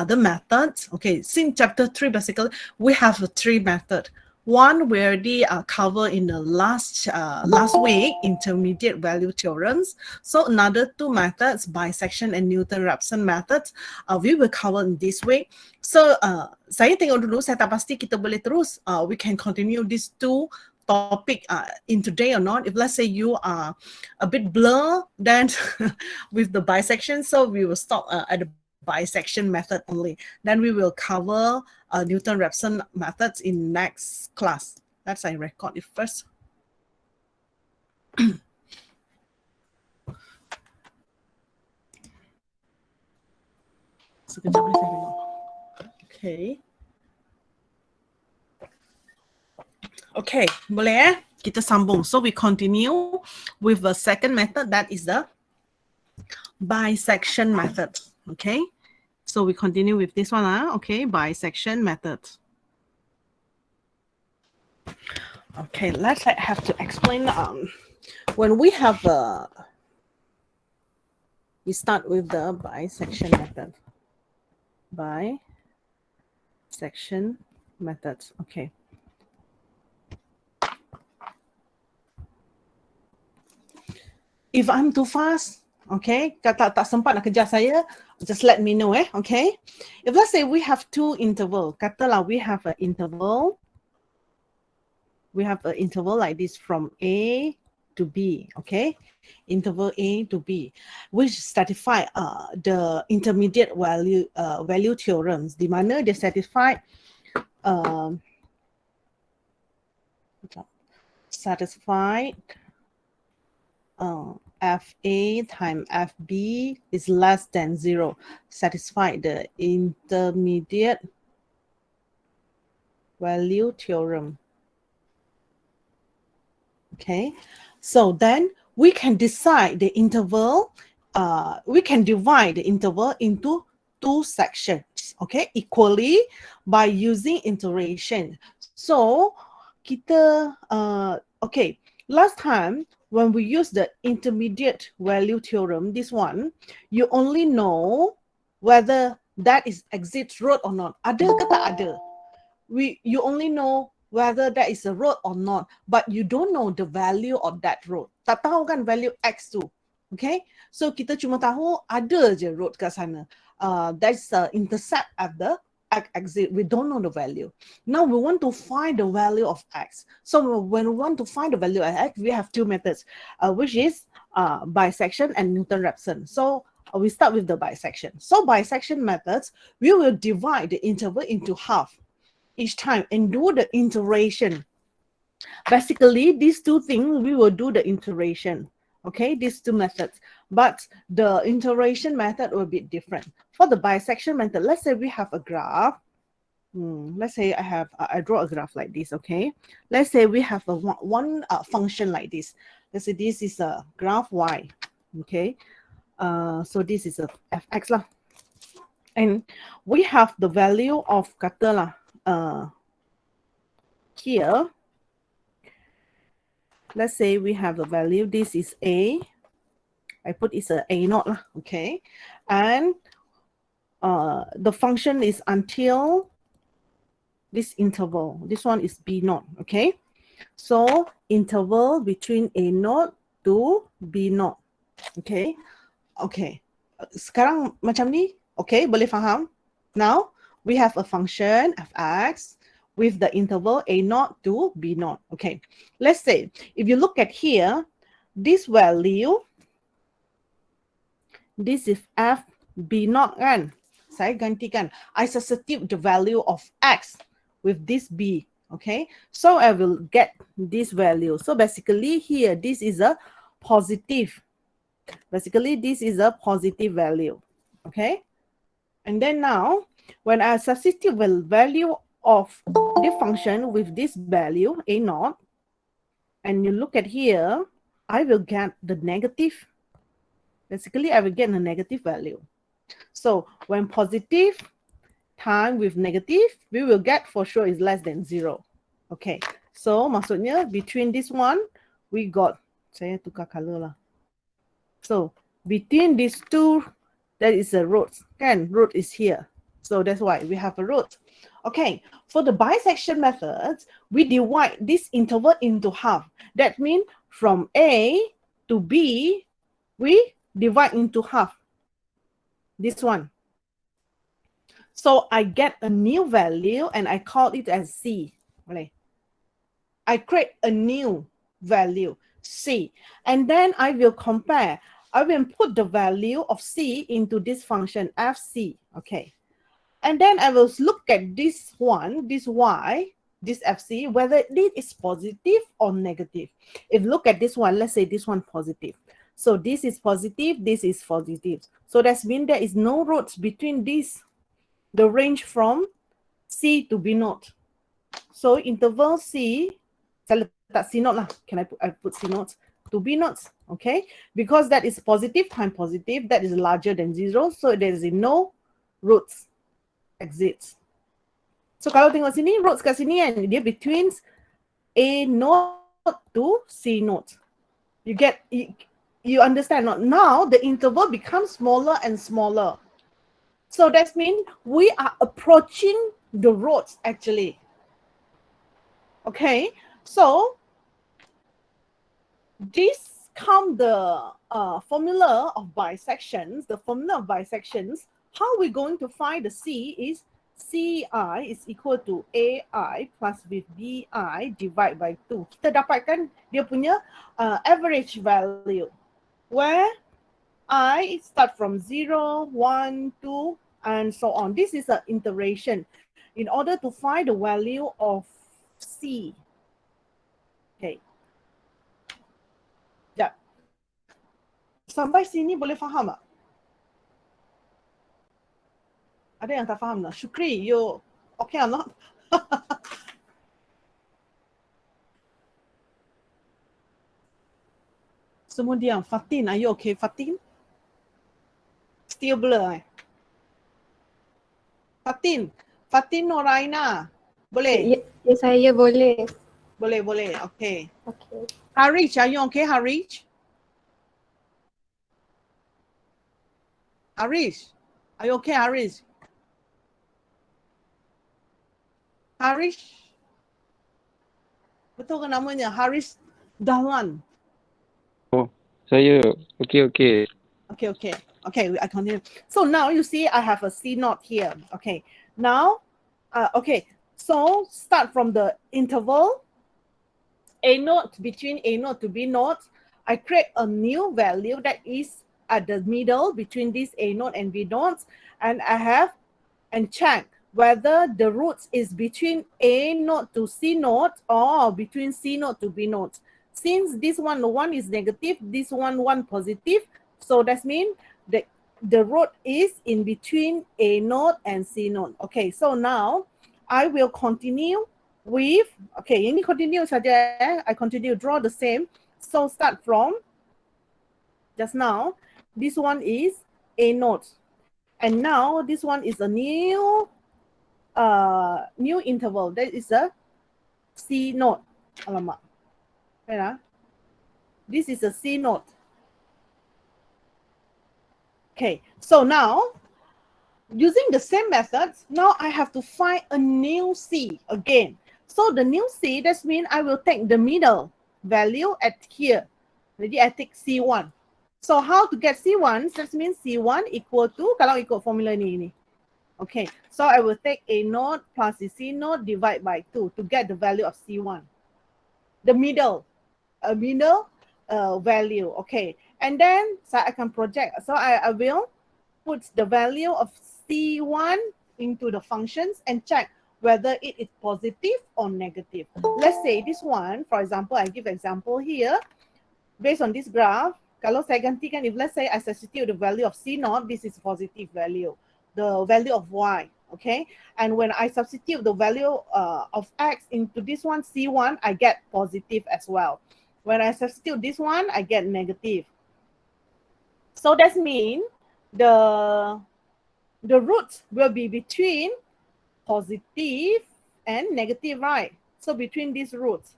other methods. Okay, since chapter 3, basically, we have 3 methods. One we already cover in the last week, intermediate value theorems. So another 2 methods, bisection and Newton-Raphson methods, we will cover in this week. So saya tengok dulu, saya tak pasti kita boleh terus, we can continue these 2 topic in today or not. If let's say you are a bit blur, then with the bisection, so we will stop at the bisection method only. Then we will cover Newton-Raphson methods in next class. Let's I record it first. Okay. Okay, boleh kita sambung. So we continue with the second method, that is the bisection method. Okay, so we continue with this one. Okay, bisection method. Okay, let's have to explain. When we have we start with the bisection method. Bisection method. Okay. If I'm too fast, okay, tak sempat nak kejar saya, just let me know, okay. If let's say we have 2 interval, katalah we have an interval like this from A to B, okay, interval A to B, which satisfy the intermediate value theorems, di mana dia satisfy FA times FB is less than 0, satisfy the intermediate value theorem. Okay, so then we can decide the interval, we can divide the interval into 2 sections, okay, equally by using iteration. So kita, okay, last time when we use the intermediate value theorem, this one, you only know whether that is exit root or not. Ada ke tak ada? You only know whether that is a root or not, but you don't know the value of that root. Tak tahu kan value X tu. Okay? So kita cuma tahu ada je root kat sana. That's the intercept at the exit. We don't know the value. Now we want to find the value of X. So when we want to find the value of X, we have 2 methods, which is bisection and Newton-Raphson. So we start with the bisection. So bisection methods, we will divide the interval into half each time and do the iteration. Basically, these 2 things, we will do the iteration. Okay, these 2 methods, but the iteration method will be different. For the bisection method, let's say we have a graph. Let's say I draw a graph like this. Okay, let's say we have a one function like this. Let's say this is a graph y. Okay, so this is a fx lah, and we have the value of kata lah here. Let's say we have a value, this is A. I put it's a A0 lah, okay. And the function is until this interval. This one is B0, okay. So interval between A0 to B0, okay. Okay. Sekarang macam ni, okay, boleh faham? Now we have a function fx with the interval A0 to B0. Okay, let's say if you look at here, this value, this is F B0 kan? Saya gantikan. I substitute the value of X with this B. Okay, so I will get this value. So basically here, this is a positive. Basically, this is a positive value. Okay, and then now when I substitute the value of the function with this value A0, and you look at here, I will get the negative. Basically, I will get a negative value. So when positive time with negative, we will get for sure is less than 0. Okay, so maksudnya between this one, we got, saya tukar color lah. So between these 2, there is a root, kan? Root is here. So that's why we have a root. Okay, for the bisection methods, we divide this interval into half. That means from A to B, we divide into half. This one. So I get a new value and I call it as C. I create a new value, C. And then I will compare. I will put the value of C into this function, FC. Okay. And then I will look at this one, this Y, this FC, whether it is positive or negative. If look at this one, let's say this one positive. So this is positive, this is positive. So that means there is no roots between these, the range from C to B naught. So interval C, saya letak C naught lah. Can I put C naught to B naught? Okay, because that is positive times positive, that is larger than 0. So there is no roots exits. So kalau tengok sini, roots kat sini kan, dia between A naught to C naught. You understand not? Now the interval becomes smaller and smaller. So that means we are approaching the roots actually. Okay, so this come the formula of bisections. The formula of bisections, how we're going to find the C is CI is equal to AI plus with BI divided by 2. Kita dapatkan dia punya average value where I start from 0, 1, 2 and so on. This is an iteration in order to find the value of C. Okay. Ya. Sampai sini boleh faham tak? Ada yang tak faham tak? Shukri, you okay or not? Semua diam. Fatin, are you okay, Fatin? Still blur eh? Fatin Noraina. Boleh? Ya, saya boleh. Boleh. Okay. Okay. Harish, are you okay, Harish? Harish, are you okay, Harish? Harish? Betul ke namanya? Harish Dahlan. Oh, saya okay. Okay, I continue. So now you see I have a C naught here. Okay, now, okay, so start from the interval A naught between A naught to B naught. I create a new value that is at the middle between this A naught and B naught, and I have and check whether the roots is between A naught to C naught or between C naught to B naught. Since this one is negative, this one positive, so that means the root is in between A naught and C naught. Okay, so now I will continue with, okay, ini continue saja. I continue draw the same. So start from just now. This one is A naught, and now this one is a new interval. That is a C naught. Alamak. This is a C naught. Okay, so now using the same methods, now I have to find a new C again. So the new C, that means I will take the middle value at here. Jadi I take C1. So how to get C1? That means C1 equal to, kalau ikut formula ni. Okay, so I will take A naught plus C naught divide by 2 to get the value of C1. The middle value, okay. And then so I can project. So I will put the value of C1 into the functions and check whether it is positive or negative. Let's say this one, for example, I give example here. Based on this graph, kalau saya gantikan, if let's say I substitute the value of C naught, this is positive value, the value of Y, okay? And when I substitute the value of X into this one, C1, I get positive as well. When I substitute this one, I get negative. So that means the roots will be between positive and negative, right? So between these roots,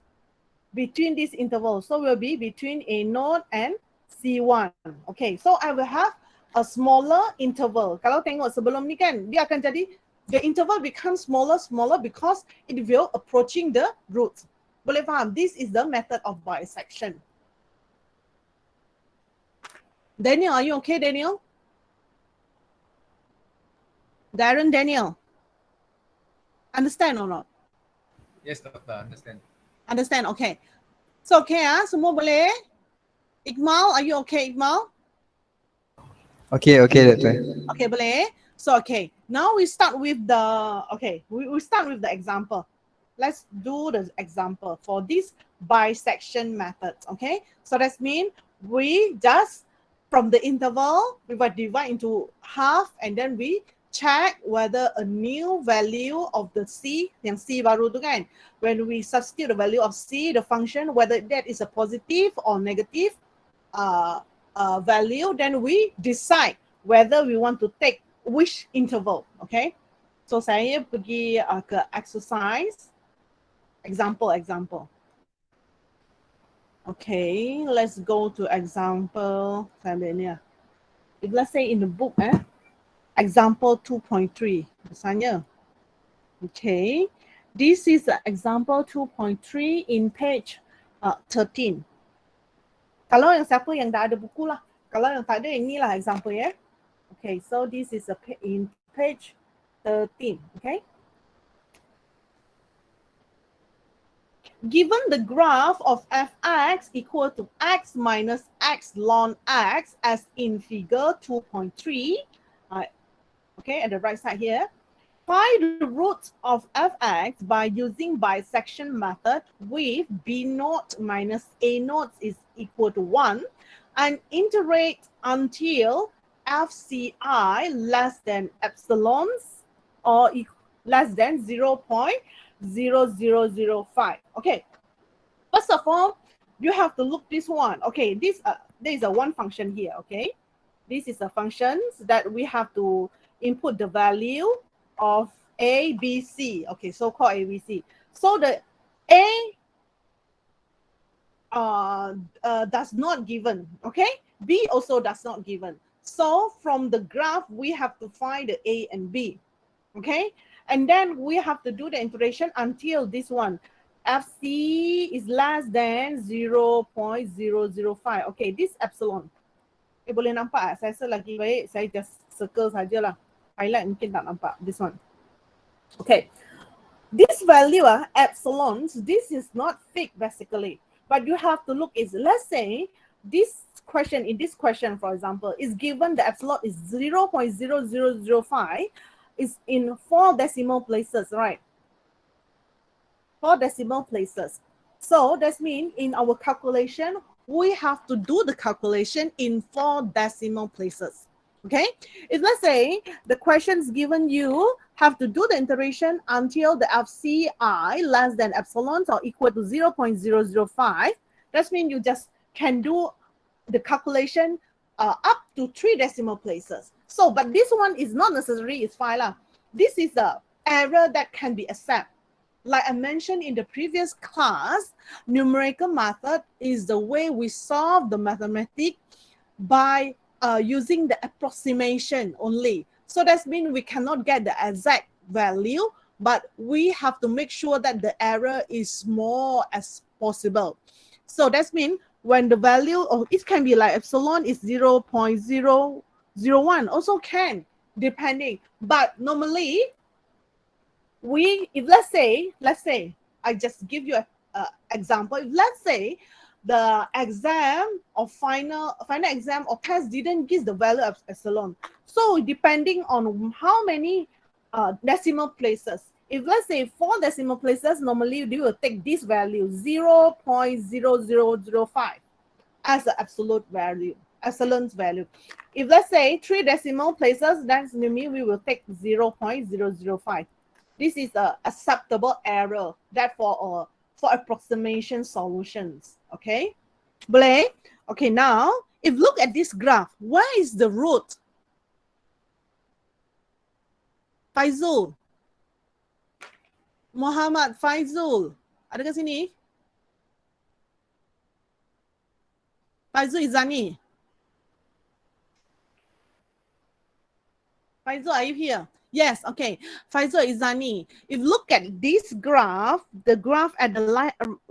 between these intervals, so will be between A naught and C1. Okay, so I will have a smaller interval. Kalau tengok sebelum ni kan, dia akan jadi the interval becomes smaller because it will approaching the root. Boleh faham? This is the method of bisection. Daniel, are you okay, Daniel? Darren, Daniel. Understand or not? Yes, doctor, understand. Understand, okay. So, okay semua boleh? Iqmal, are you okay, Iqmal? Okay, doctor. Okay, boleh? So, okay. Now we start with the, okay, we start with the example. Let's do the example for this bisection method, okay? So that means we just, from the interval, we will divide into half and then we check whether a new value of the C, yang C baru tu kan, when we substitute the value of C, the function, whether that is a positive or negative value, then we decide whether we want to take which interval, okay? So saya pergi ke exercise. Example. Okay, let's go to example. If let's say in the book, example 2.3, misalnya. Okay, this is example 2.3 in page 13. Kalau yang siapa yang dah ada buku lah. Kalau yang tak ada, inilah example ya. Okay, so this is in page 13, okay? Given the graph of fx equal to x minus x ln x as in figure 2.3, okay, at the right side here, find the roots of fx by using bisection method with b naught minus a naught is equal to 1 and iterate until fci less than epsilons or less than 0.0005. Okay, first of all, you have to look this one. Okay, this there is a one function here. Okay, this is a function that we have to input the value of a, b, c. Okay, so called a, b, c. So the a does not given. Okay, b also does not given. So from the graph, we have to find the a and b. Okay, and then we have to do the iteration until this one fc is less than 0.005. Okay, this epsilon boleh nampak saya rasa lagi baik saya just circle sajalah, highlight mungkin tak nampak this one. Okay, this value epsilons, this is not fixed basically, but you have to look is, let's say this question, in this question for example, is given the epsilon is 0.0005 is in 4 decimal places, right? 4 decimal places. So that means in our calculation, we have to do the calculation in 4 decimal places. Okay? If let's say the questions given you have to do the iteration until the FCI less than epsilon or equal to 0.005, that means you just can do the calculation up to 3 decimal places. So, but this one is not necessary, it's fine lah. This is the error that can be accepted. Like I mentioned in the previous class, numerical method is the way we solve the mathematics by using the approximation only. So that means we cannot get the exact value, but we have to make sure that the error is small as possible. So that means when the value of it can be like epsilon is 0.001, also can, depending. But normally, if let's say, I just give you a example. If let's say the exam or final exam or test didn't give the value of epsilon. So depending on how many decimal places, if let's say 4 decimal places, normally you will take this value 0.0005 as the absolute value, epsilon's value. If let's say 3 decimal places, that means we will take 0.005. This is a acceptable error that for approximation solutions. Okay, boleh? Okay, now if look at this graph, where is the root? Faizul, Muhammad Faizul, ada kat sini? Faizul Izani. Faisal, are you here? Yes, okay. Faisal Izani, if look at this graph, the graph at the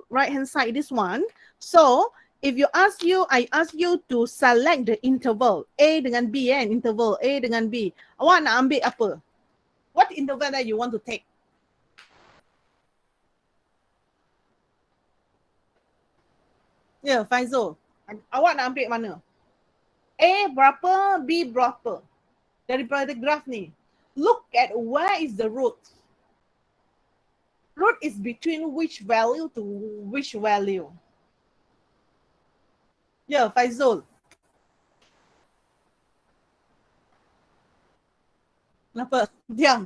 right hand side, this one. So if I ask you to select the interval A dengan B interval A dengan B. Awak nak ambil apa? What interval that you want to take? Ya, yeah, Faisal. Awak nak ambil mana? A berapa, B berapa? Daripada graph ni. Look at where is the root. Root is between which value to which value. Ya, yeah, Faizul. Kenapa? Diam.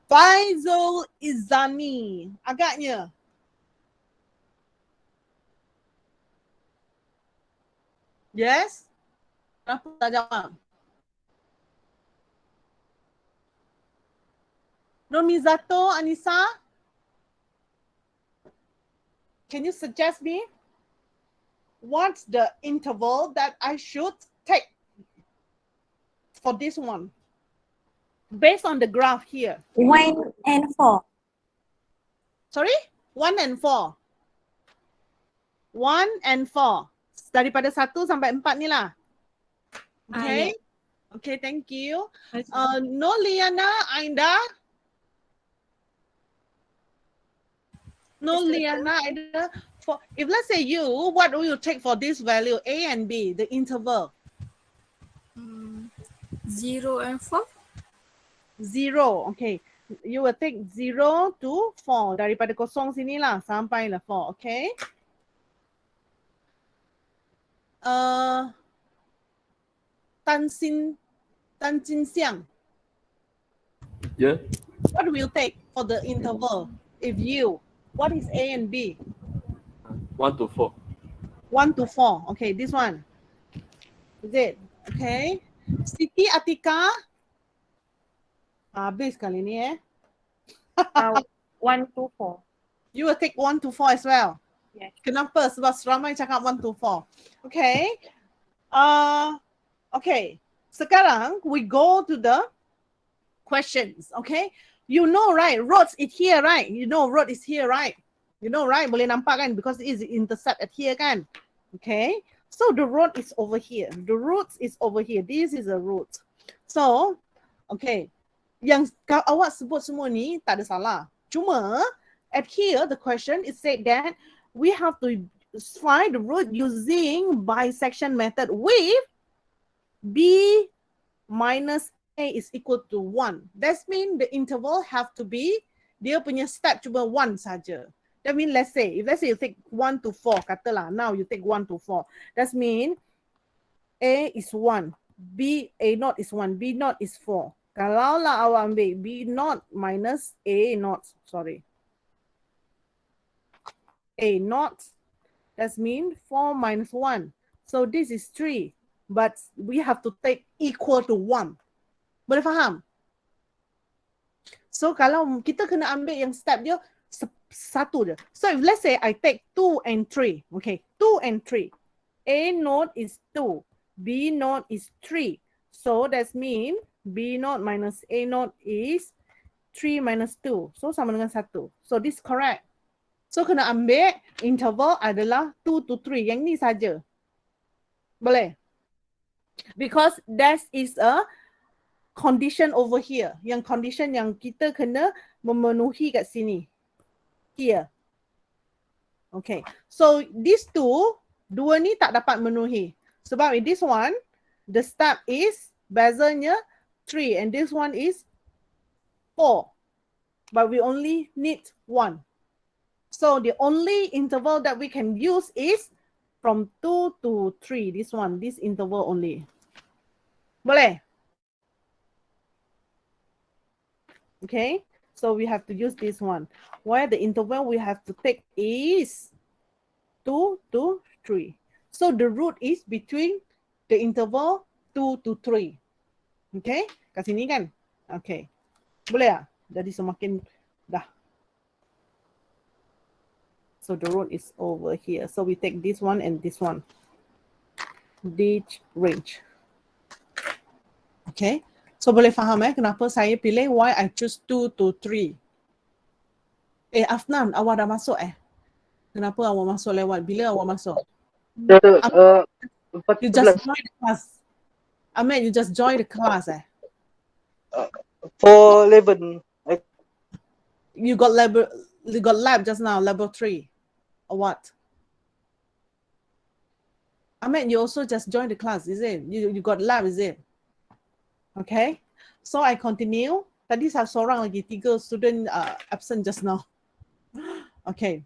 Faizul Izani. Agaknya. Yes? Kenapa tak jawab? Romizato, Anissa? Can you suggest me what's the interval that I should take for this one? Based on the graph here. 1 and 4. Sorry? 1 and 4. 1 and 4. Daripada 1 sampai 4 ni lah. Okay. Yeah. Okay, thank you. Noliana, Ainda? Noliana, Ainda? If let's say you, what will you take for this value, A and B, the interval? 0 and 4. 0, okay. You will take 0 to 4. Daripada kosong sini lah, sampai lah 4, okay? Tan Jin Xiang. Yeah. What will you take for the interval? If you, what is A and B? 1 to 4. 1 to 4. Okay, this one. Is it? Okay. Siti Atika. Habis kali ni 1 to 4. You will take 1 to 4 as well. Yes. Kenapa? Sebab seramai cakap 1 to 4. Okay. Okay. Sekarang we go to the questions. Okay. You know, right? Roads is here, right? You know road is here, right? You know, right? Boleh nampak kan? Because it is intercept at here kan? Okay. So the road is over here. The root is over here. This is a root. So, okay. Yang awak sebut semua ni tak ada salah. Cuma at here the question is said that we have to find the root using bisection method with B minus A is equal to 1. That means the interval have to be, dia punya step cuma 1 saja. That means let's say you take 1 to 4, katalah now you take 1 to 4. That means A is 1, B, A naught is 1, B naught is 4. Kalau lah awak ambil B naught minus A naught, sorry. A naught, that means 4 minus 1. So this is 3, but we have to take equal to 1. Boleh faham? So kalau kita kena ambil yang step dia satu je. So if let's say I take 2 and 3, okay, 2 and 3. A naught is 2, B naught is 3. So that means B naught minus A naught is 3 minus 2. So sama dengan 1. So this correct. So kena ambil interval adalah 2 to 3. Yang ni saja. Boleh? Because that is a condition over here. Yang condition yang kita kena memenuhi kat sini. Here. Okay. So these two, dua ni tak dapat memenuhi. Sebab in this one, the step is bezelnya 3 and this one is 4. But we only need 1. So the only interval that we can use is from 2 to 3. This one, this interval only. Boleh? Okay. So we have to use this one. Where the interval we have to take is 2 to 3. So the root is between the interval 2 to 3. Okay. Kat sini kan? Okay. Boleh tak? Jadi semakin dah. So the root is over here. So we take this one and this one. This range. Okay. So boleh faham kenapa saya pilih why I choose 2 to 3. Afnan, awak dah masuk Kenapa awak masuk lewat? Bila awak masuk? You just 14. join the class. Ahmed, you just join the class 411. You got lab just now, level 3. Or what? Ahmed, you also just joined the class, is it? You got lab, is it? Okay. So I continue. Tadi seorang lagi, 3 student absent just now. Okay.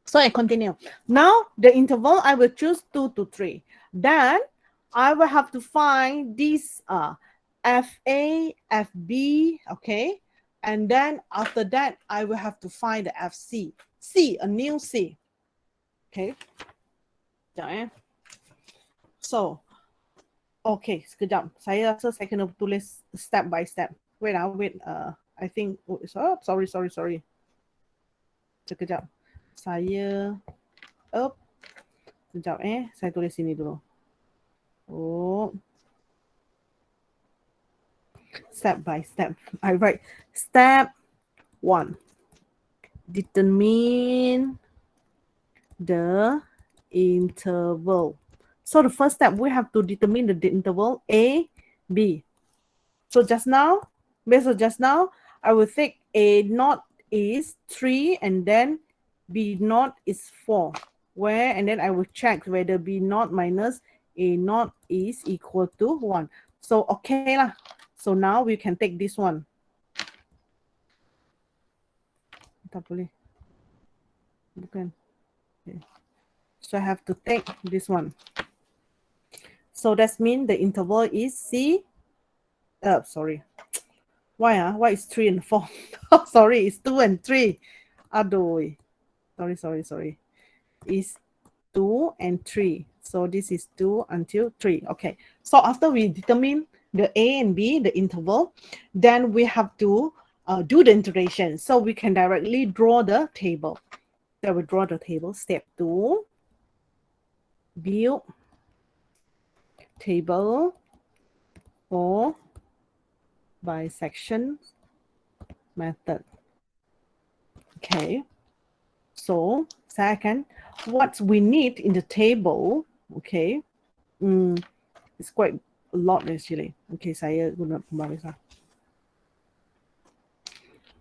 So I continue. Now the interval I will choose 2 to 3. Then I will have to find this FA, FB, okay? And then after that, I will have to find the FC. C, a new C. Okay. So, okay, sekejap. Saya rasa saya kena tulis step by step. Wait. I think, sorry. Sekejap. Saya, sekejap saya tulis sini dulu. Step by step. I write step 1. Determine the interval. So the first step, we have to determine the interval A, B. So just now, I will take A naught is 3 and then B naught is 4. And then I will check whether B naught minus A naught is equal to 1. So okay lah. So now we can take this one. Tak boleh. Bukan. Okay. So I have to take this one. So that means the interval is C. Sorry. Why? Why is 3 and 4? Sorry, it's 2 and 3. Aduh. Sorry. It's 2 and 3. So this is 2 until 3. Okay. So after we determine the A and B, the interval, then we have to do the integration. So we can directly draw the table. So we draw the table. Step 2. Build table for bisection method. Okay. So second, what we need in the table, okay, it's quite a lot actually. Okay, saya guna pembalasan.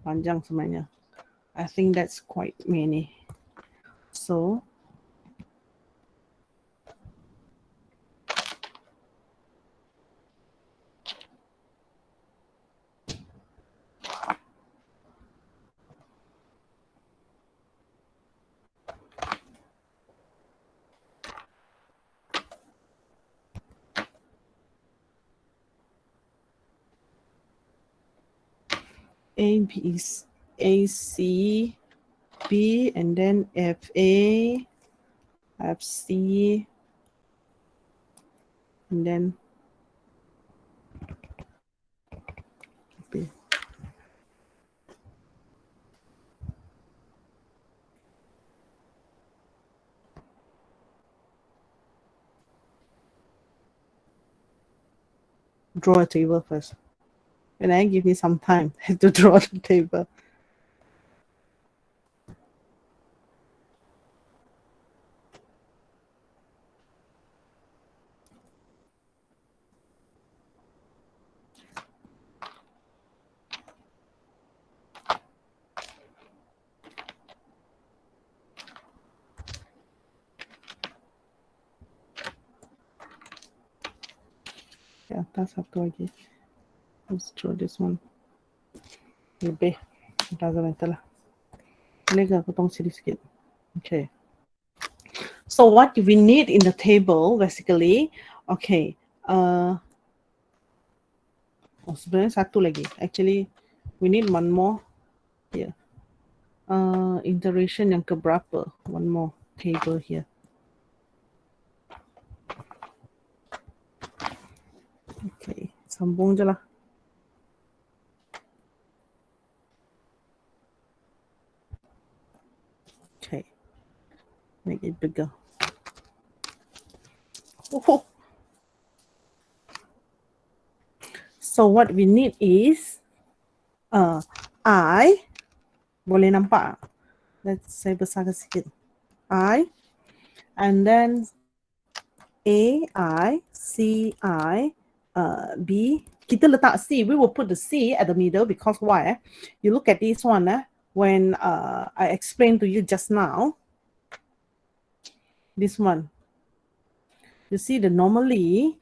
Panjang sebenarnya. I think that's quite many. So A, B, A, C, B, and then F, A, F, C, and then B. Draw a table first. And then give me some time to draw the table. Ya, atas satu lagi. Let's draw this one. Lebih. Doesn't matter lah. Boleh ke aku tong sikit? Okay. So what do we need in the table basically? Okay. Sebenarnya satu lagi. Actually, we need one more here. Iteration yang keberapa? One more table here. Okay, sambung je lah. Okay, make it bigger. Oh. So what we need is I, boleh nampak? Let's say besarkan sikit. I, and then A, I, C, I, B. Kita letak C. We will put the C at the middle because why? You look at this one. When I explained to you just now, this one. You see the normally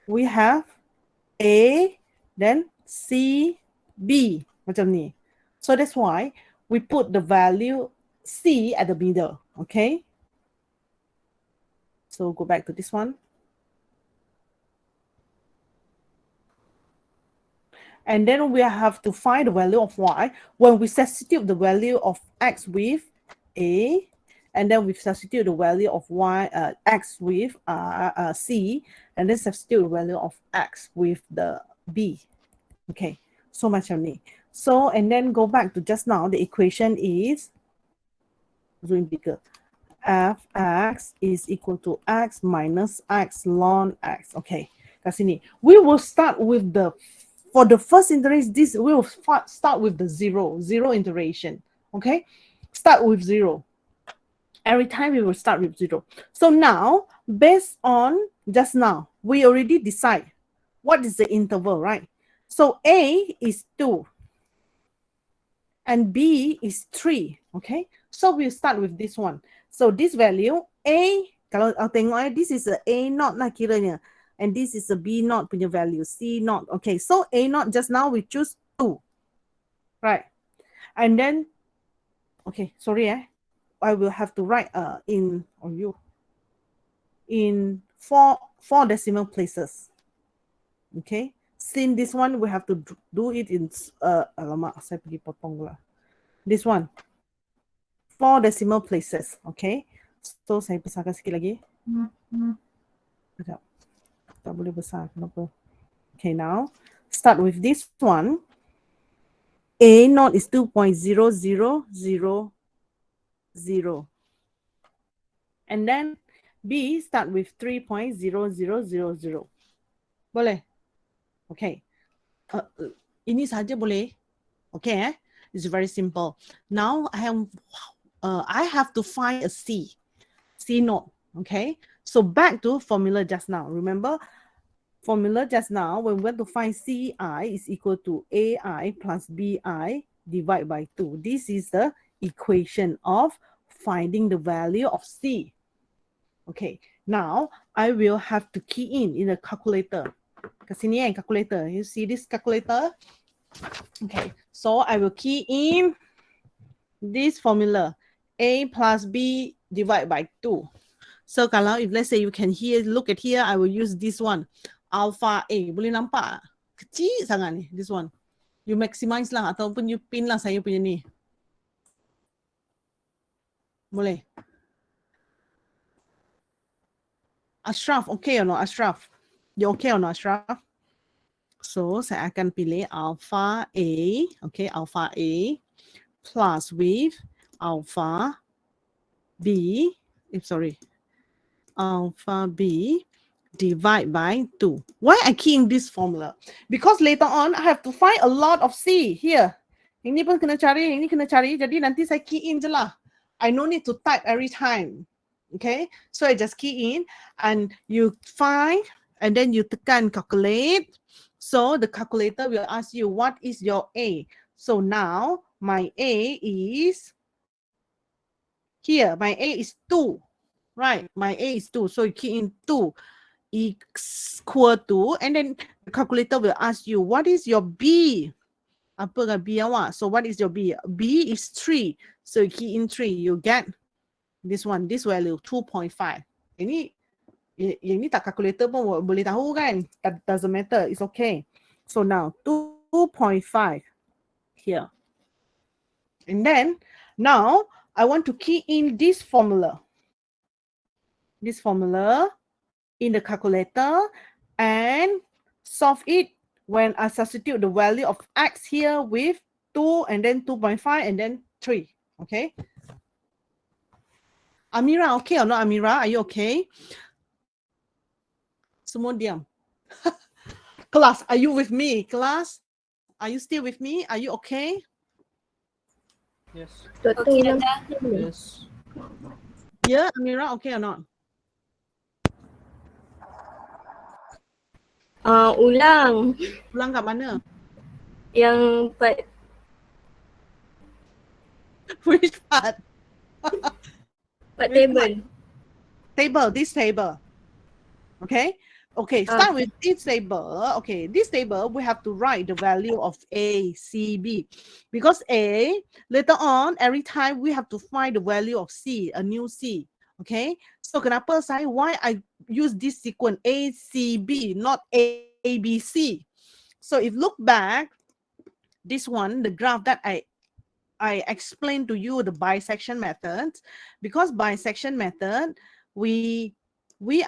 we have A, then C, B. Macam ni. So that's why we put the value C at the middle. Okay. So go back to this one. And then we have to find the value of y when we substitute the value of x with a, and then we substitute the value of x with c, and then substitute the value of x with the b. Okay, so much on me. So, and then go back to just now, the equation is zoom bigger. Fx is equal to x minus x ln x. Okay, kat sini. We will start with the, for the first iteration, this we will start with the zero iteration. Okay, start with 0. Every time we will start with 0. So now, based on just now, we already decide what is the interval, right? So A is 2 and B is 3. Okay, so we'll start with this one. So this value A, kalau tengok this is a A naught lah kiranya, and this is a B naught punya value, C naught. Okay, so A naught just now we choose 2, right? And then, okay, sorry, I will have to write in four decimal places. Okay, since this one we have to do it in alamak, saya pergi potong lah. This one 4 decimal places. Okay, so saya besarkan sikit lagi. Sekejap. Tak boleh besar, kenapa? Okay, now start with this one. A naught is 2.0000. And then B start with 3.0000. Boleh? Okay. Ini saja boleh? Okay, it's very simple. Now I have to find a C naught. Okay, so back to formula just now. Remember, formula just now, when we want to find Ci is equal to Ai plus Bi divided by 2. This is the equation of finding the value of C. Okay, now I will have to key in the calculator. Kasini calculator. You see this calculator? Okay, so I will key in this formula. A plus B divided by 2. So kalau if let's say you can look at here, I will use this one. Alpha A. Boleh nampak? Kecil sangat ni, this one. You maximize lah ataupun you pin lah saya punya ni. Boleh? Ashraf, okay or not Ashraf? You okay or not Ashraf? So saya akan pilih alpha A, okay, alpha A plus with alpha B, alpha B divide by 2. Why I key in this formula? Because later on I have to find a lot of C here. Ini pun kena cari, ini kena cari. Jadi nanti saya key in je lah. I no need to type every time. Okay, so I just key in and you find, and then you tekan calculate. So the calculator will ask you what is your A. So now my A is here. My A is 2. Right, my A is 2. So you key in 2 equal to, and then the calculator will ask you what is your B. Apa kan B awak? So what is your B? B is 3. So you key in 3. You get this one, this value 2.5. Ini yang ni tak calculator pun boleh tahu kan? That doesn't matter. It's okay. So now 2.5 here. And then now I want to key in this formula. This formula in the calculator and solve it when I substitute the value of x here with 2 and then 2.5 and then 3. Okay. Amira, okay or not Amira? Are you okay? Semua diam. Class, are you with me? Class, are you still with me? Are you okay? Yes. Okay, Dada. Yes. Yeah, Amira, okay or not? Ulang. Ulang kat mana? Yang part Which part? part Which part? table. Table, this table. Okay. Okay, start with this table. Okay, this table, we have to write the value of A, C, B. Because A, later on, every time we have to find the value of C, a new C. Okay, so kenapa why I use this sequence A, C, B, not A, B, C. So if look back, this one, the graph that I explained to you the bisection method, because bisection method, we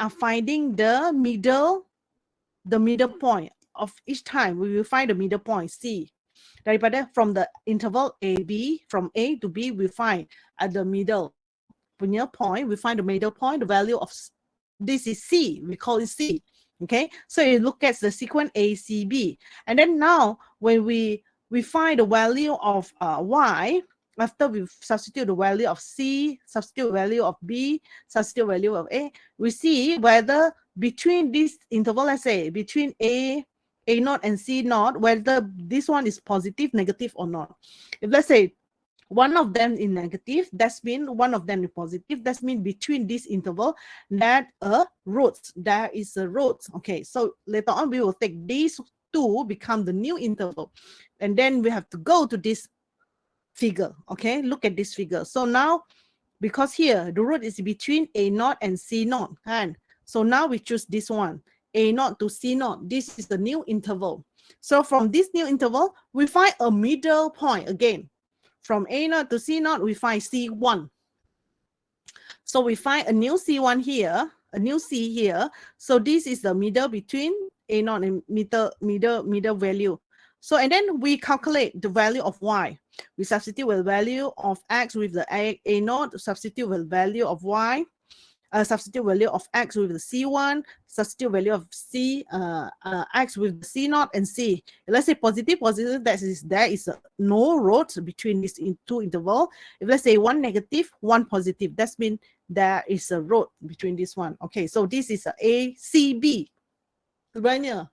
are finding the middle point of each time. We will find the middle point C. Daripada from the interval AB, from A to B, we find at the middle punya point, we find the middle point, the value of this is C, we call it C. Okay, so you look at the sequence A, C, B. And then now when we find the value of Y, after we substitute the value of C, substitute value of B, substitute value of A, we see whether between this interval, let's say between A naught and C naught, whether this one is positive, negative or not. If let's say one of them is negative, that's mean one of them is positive, that's mean between this interval that there is a root. Okay, so later on we will take these two become the new interval, and then we have to go to this figure. Okay, look at this figure. So now, because here the root is between A naught and C naught, and so now we choose this one, A naught to C naught. This is the new interval. So from this new interval, we find a middle point again. From A naught to C naught, we find C1. So we find a new C1 here, a new C here. So this is the middle between A naught and middle value. So and then we calculate the value of Y. We substitute with value of X with the A naught, substitute with value of Y, substitute value of X with the C1, substitute value of X with the C naught and C. Let's say positive, that is there is no root between these two interval. If let's say one negative, one positive, that means there is a root between this one. Okay, so this is A, C, B. Sebenarnya.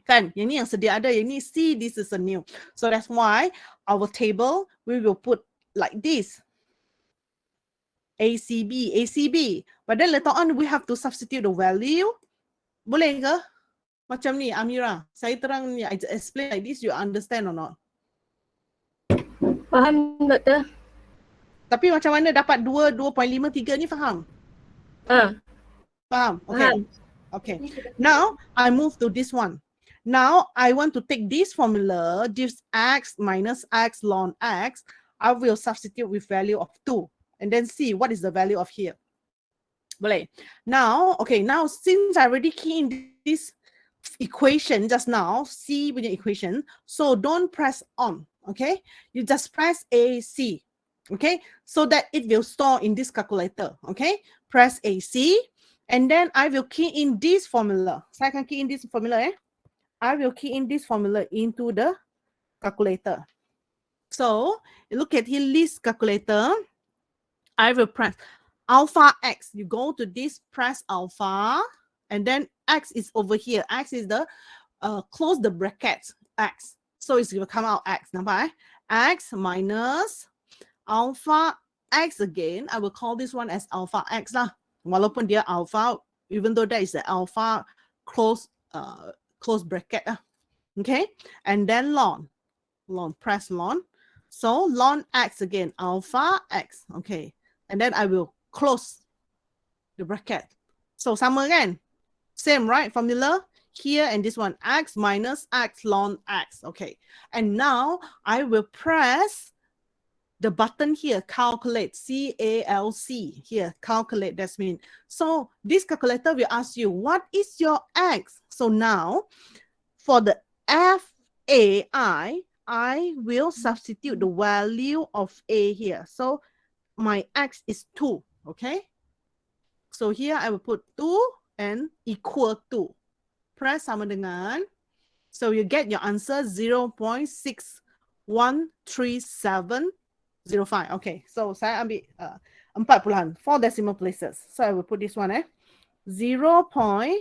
Kan, yang ni yang sedia ada, yang ni C, this is a new. So that's why our table, we will put like this. ACB, ACB. But then later on, we have to substitute the value. Boleh ke? Macam ni, Amira. Saya terang ni, I explain like this, you understand or not? Faham, Doktor? Tapi macam mana dapat 2.53 ni faham? Faham? Okay. Faham. Okay. Now, I move to this one. Now, I want to take this formula, this x minus x ln x. I will substitute with value of 2. And then see what is the value of here. Boleh. Now, okay, now since I already key in this equation just now, C punya equation, so don't press on, okay? You just press AC, okay? So that it will store in this calculator, okay? Press AC, and then I will key in this formula. Saya akan key in this formula, I will key in this formula into the calculator. So, look at here, this calculator. I will press alpha X. You go to this, press alpha, and then X is over here. X is the, close the bracket, X. So it's going to come out X. Nampak? X minus alpha X again. I will call this one as alpha X lah. Walaupun dia alpha, even though that is the alpha close bracket. Okay? And then ln, press ln. So ln X again, alpha X. Okay. And then I will close the bracket. So sama kan? Same, right? Formula here and this one, X minus X ln X. Okay. And now I will press the button here, calculate, C-A-L-C. Here, calculate, that's mean. So this calculator will ask you, what is your X? So now, for the FAI, I will substitute the value of A here. So my X is 2, okay? So here I will put 2 and equal to. Press sama dengan So you get your answer 0.613705. Okay, so saya ambil 4 decimal places. So I will put this one 0.6137.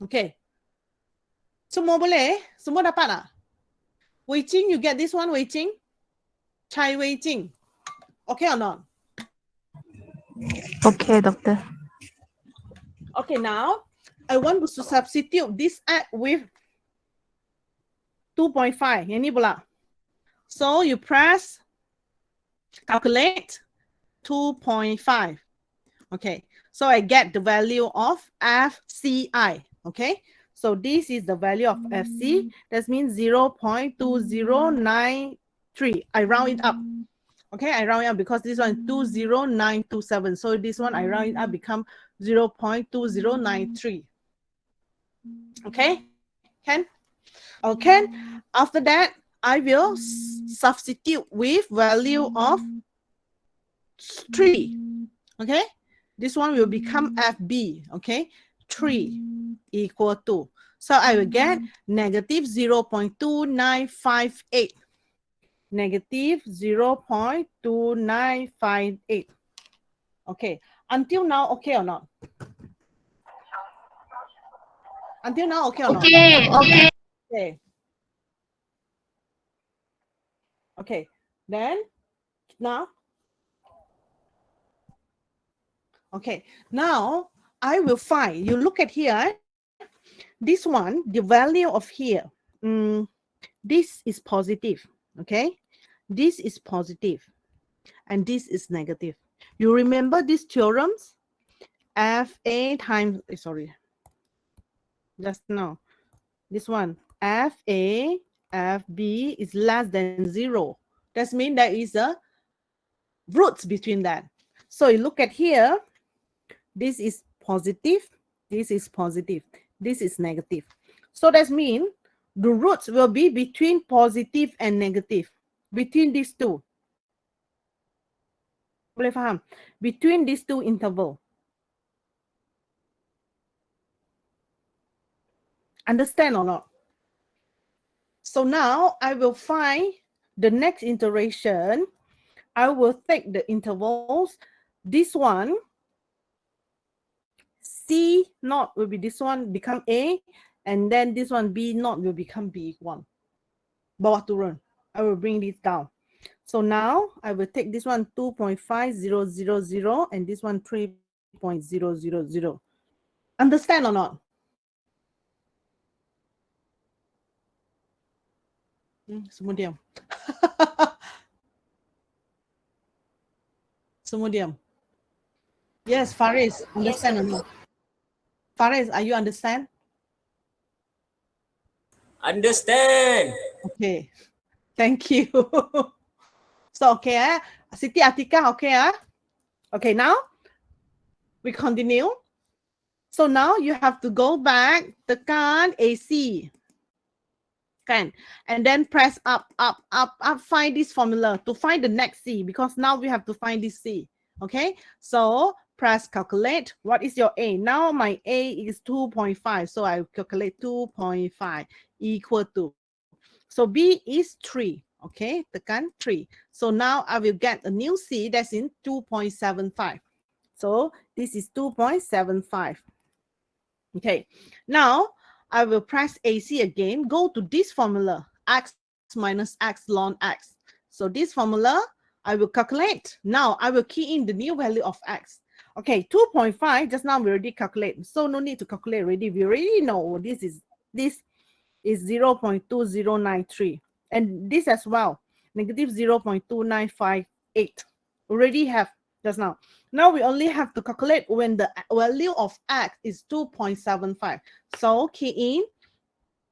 Okay. Semua boleh? Semua dapat tak? Wei Jing, you get this one, Wei Jing? Chai Wei Jing. Okay or not? Okay, doctor. Okay, now I want to substitute this add with 2.5. Yang ni pula. So you press calculate 2.5. Okay, so I get the value of FCI. Okay, so this is the value of FC. That means 0.2093. I round it up. Okay, I round it up because this one 20927. So this one I round it up become 0.2093. Okay, can? Okay, after that I will substitute with value of 3. Okay, this one will become FB. Okay, 3 equal to. So I will get negative 0.2958. Negative 0.2958. Okay, until now, okay or not? Until now, okay or not? Okay. Okay. Okay, then now. Okay, now I will find, you look at here, this one, the value of here, this is positive, okay? This is positive, and this is negative. You remember these theorems? FA times, sorry, just now, this one, FA, FB is less than 0. That means there is a roots between that. So you look at here, this is positive, this is positive, this is negative. So that means the roots will be between positive and negative, between these two. Boleh faham? Between these two interval. Understand or not? So now I will find the next iteration. I will take the intervals. This one, C naught will be this one become A, and then this one B naught will become B1. Bawah turun. I will bring this down. So now I will take this one 2.5000 and this one 3.000. Understand or not? Semua diam. Semua diam. Yes, Faris, understand or not? Faris, are you understand? Understand. Okay. Thank you. So, okay, Siti Atika, okay, Okay, now we continue. So now you have to go back, tekan AC. Can, and then press up, find this formula to find the next C, because now we have to find this C. Okay, so press calculate. What is your A? Now my A is 2.5, so I calculate 2.5 equal to. So B is 3. Okay, tekan 3. So now I will get a new C that's in 2.75. So this is 2.75. Okay, now I will press AC again, go to this formula, x minus x ln x. So this formula, I will calculate. Now I will key in the new value of x. Okay, 2.5, just now we already calculate. So no need to calculate already. We already know this is 0.2093. And this as well, negative 0.2958. Already have just now. Now we only have to calculate when the value of x is 2.75. So key in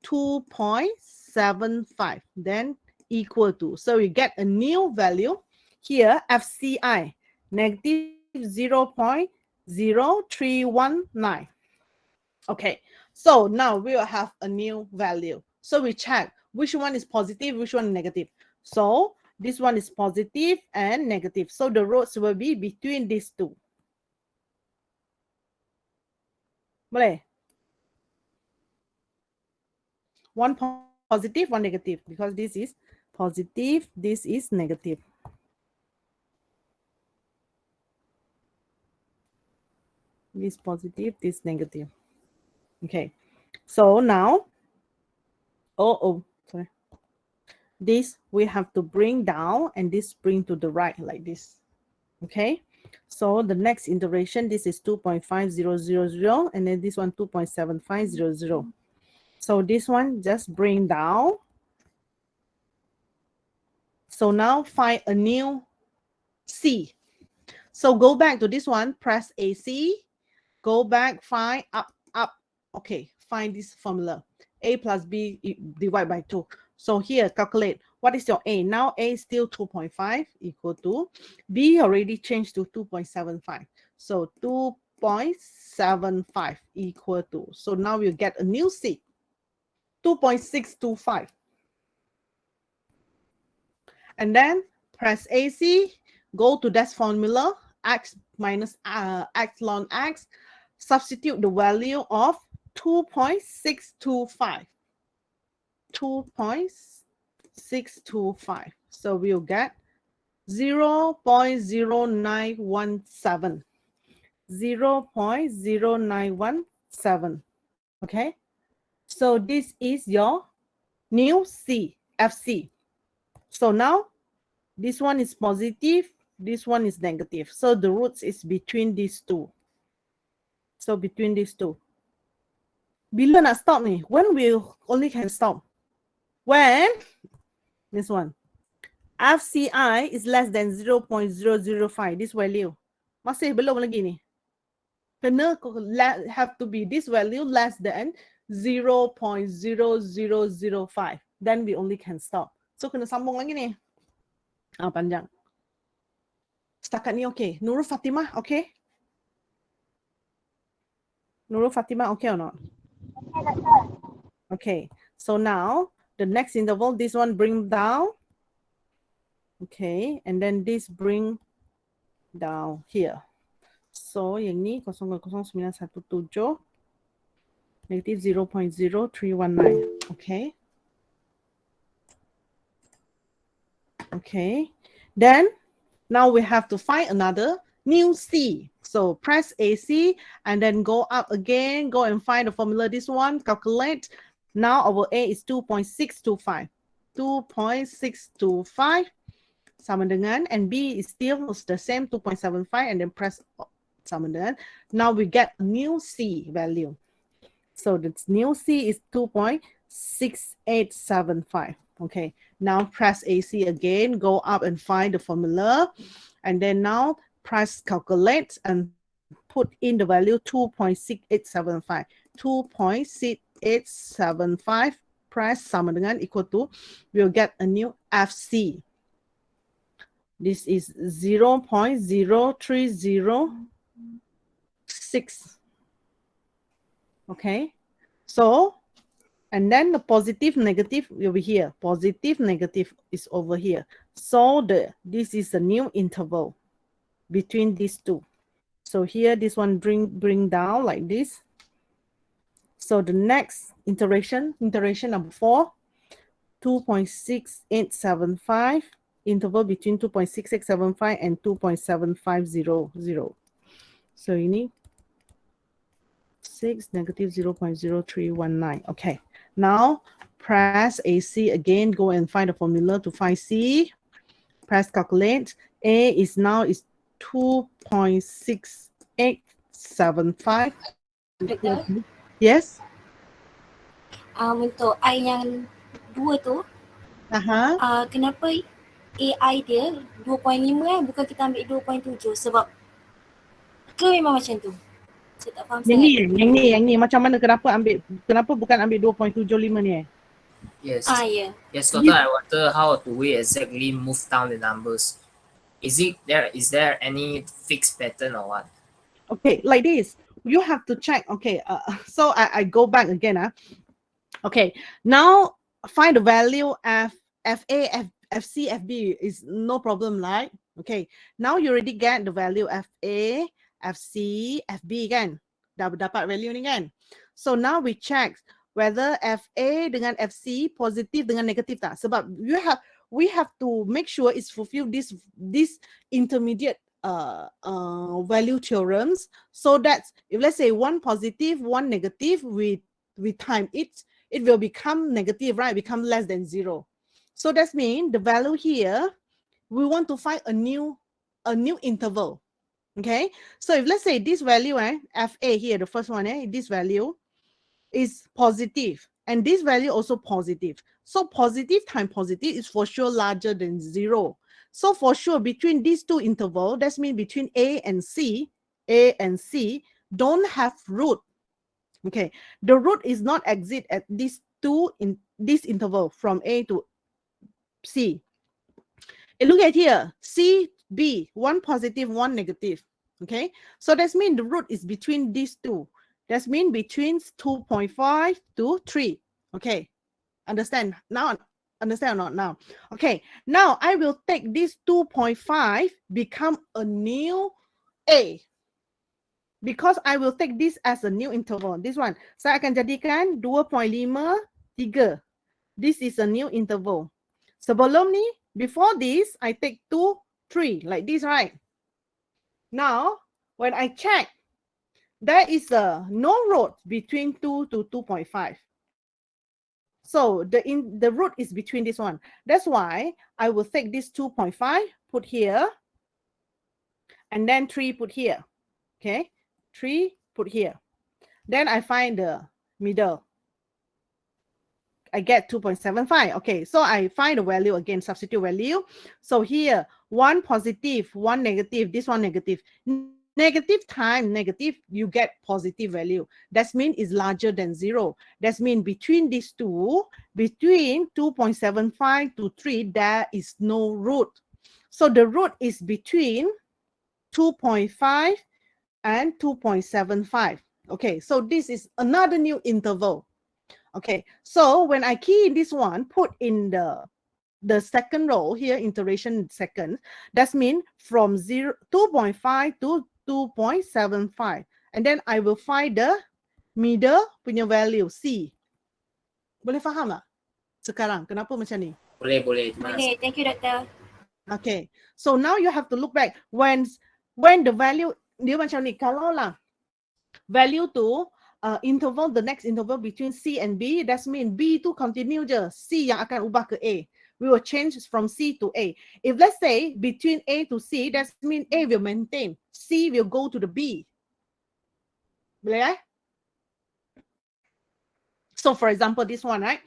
2.75, then equal to. So we get a new value here, FCI, negative 0.0319. Okay, so now we will have a new value. So we check which one is positive, which one is negative. So this one is positive and negative. So the rows will be between these two. Boleh? One positive, one negative, because this is positive, this is negative. This positive, this negative. Okay. So now, sorry. This we have to bring down and this bring to the right like this. Okay. So the next iteration, this is 2.5000 and then this one 2.7500. So this one just bring down. So now find a new C. So go back to this one, press AC, go back, find up. Okay, find this formula. A plus B divided by 2. So here, calculate. What is your A? Now A is still 2.5 equal to, B already changed to 2.75. So 2.75 equal to, so now you get a new C, 2.625. And then press AC, go to that formula, x minus x ln x, substitute the value of 2.625. 2.625. So we'll get 0.0917. 0.0917. Okay. So this is your new C, FC. So now this one is positive, this one is negative. So the roots is between these two. So between these two. Bila nak stop ni? When we only can stop? When this one FCI is less than 0.005, this value. Masih belum lagi ni. Kena have to be this value less than 0.0005. Then we only can stop. So kena sambung lagi ni. Panjang. Setakat ni okay. Nurul Fatimah okay? Nurul Fatimah okay or not? Okay. So now the next interval, this one bring down. Okay, and then this bring down here. So yang ni 0.0917 negative 0.0319. Okay. Okay. Then now we have to find another new C. So press AC and then go up again, go and find the formula. This one, calculate. Now our A is 2.625. 2.625 sama dengan, and B is still the same 2.75 and then press sama dengan. Now we get a new C value. So the new C is 2.6875. Okay, now press AC again, go up and find the formula, and then now press calculate and put in the value 2.6875. 2.6875 press sama dengan equal to, we'll get a new FC. This is 0.0306. Okay, so and then the positive negative will be here. Positive negative is over here. So this is a new interval between these two. So here this one bring down like this. So the next iteration number 4, 2.6875, interval between 2.6675 and 2.7500. So you need 6 negative 0.0319. Okay, now press AC again, go and find the formula to find C. Press calculate. A is now is 2.6875. Yes. Untuk I yang 2 tu, kenapa AI dia 2.5 bukan kita ambil 2.7 sebab ke memang macam tu? Saya tak faham sangat. Yang ni macam mana, kenapa bukan ambil 2.75 ni Yes. Yeah. Yes, Doctor, I wonder how do we exactly move down the numbers? Is there any fixed pattern or what? Okay, like this. You have to check. Okay, so I go back again. Okay, now find the value of FA, FC, FB is no problem, right? Okay, now you already get the value FA, FC, FB kan. Dah dapat value ni kan. So now we check whether FA dengan FC positif dengan negatif tak. Sebab we have to make sure it's fulfill this intermediate value theorems, so that if let's say one positive, one negative, we time it will become negative, right? Become less than 0. So that means the value here, we want to find a new interval. Okay, so if let's say this value, FA here, the first one, this value is positive, and this value also positive. So positive times positive is for sure larger than 0. So for sure between these two intervals, that means between A and C don't have root. Okay, the root is not exit at these two in this interval from A to C. And look at here, C, B, one positive, one negative. Okay, so that means the root is between these two. That means between 2.5 to 3. Okay, understand now? Understand or not now? Okay, now I will take this 2.5 become a new A, because I will take this as a new interval. This one, saya akan jadikan 2.53. This is a new interval. Sebelum ni, before this, I take 2, 3, like this, right? Now, when I check, there is no root between 2 to 2.5. So the root is between this one. That's why I will take this 2.5, put here, and then 3 put here. Okay, 3 put here. Then I find the middle. I get 2.75. Okay, so I find the value again, substitute value. So here, one positive, one negative, this one negative. Negative times negative, you get positive value. That means it's larger than 0. That means between these two, between 2.75 to 3, there is no root. So the root is between 2.5 and 2.75. Okay, so this is another new interval. Okay, so when I key in this one, put in the second row here, iteration second, that means from 2.5 to 2.75. And then I will find the middle punya value, C. Boleh faham tak sekarang? Kenapa macam ni? Boleh. Boleh, thank you Doktor. Okay, so now you have to look back. When the value, dia macam ni, kalau lah value tu interval, the next interval between C and B, that means B tu continue je, C yang akan ubah ke A. We will change from C to A. If let's say between A to C, that means A will maintain, C will go to the B. Boleh? So for example, this one, right?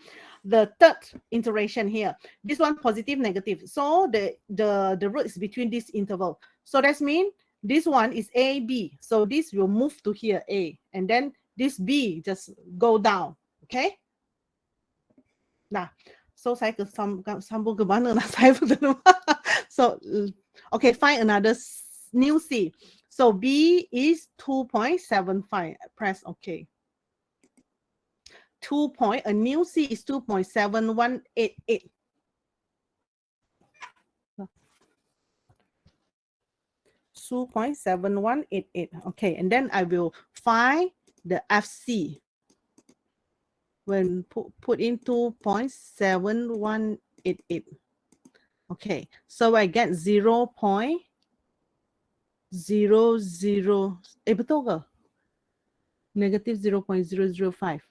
The third iteration here, this one positive, negative. So the root is between this interval. So that means this one is A, B. So this will move to here, A. And then this B just go down. Okay? Nah, so saya sambung ke mana lah saya pun tak tahu. So, okay, find another new C. So B is 2.75. Press OK. A new C is 2.7188. So 0.7188. Okay, and then I will find the FC. When put in 2.7188. Okay, so I get 0.00. Betul ke? Negative 0.005.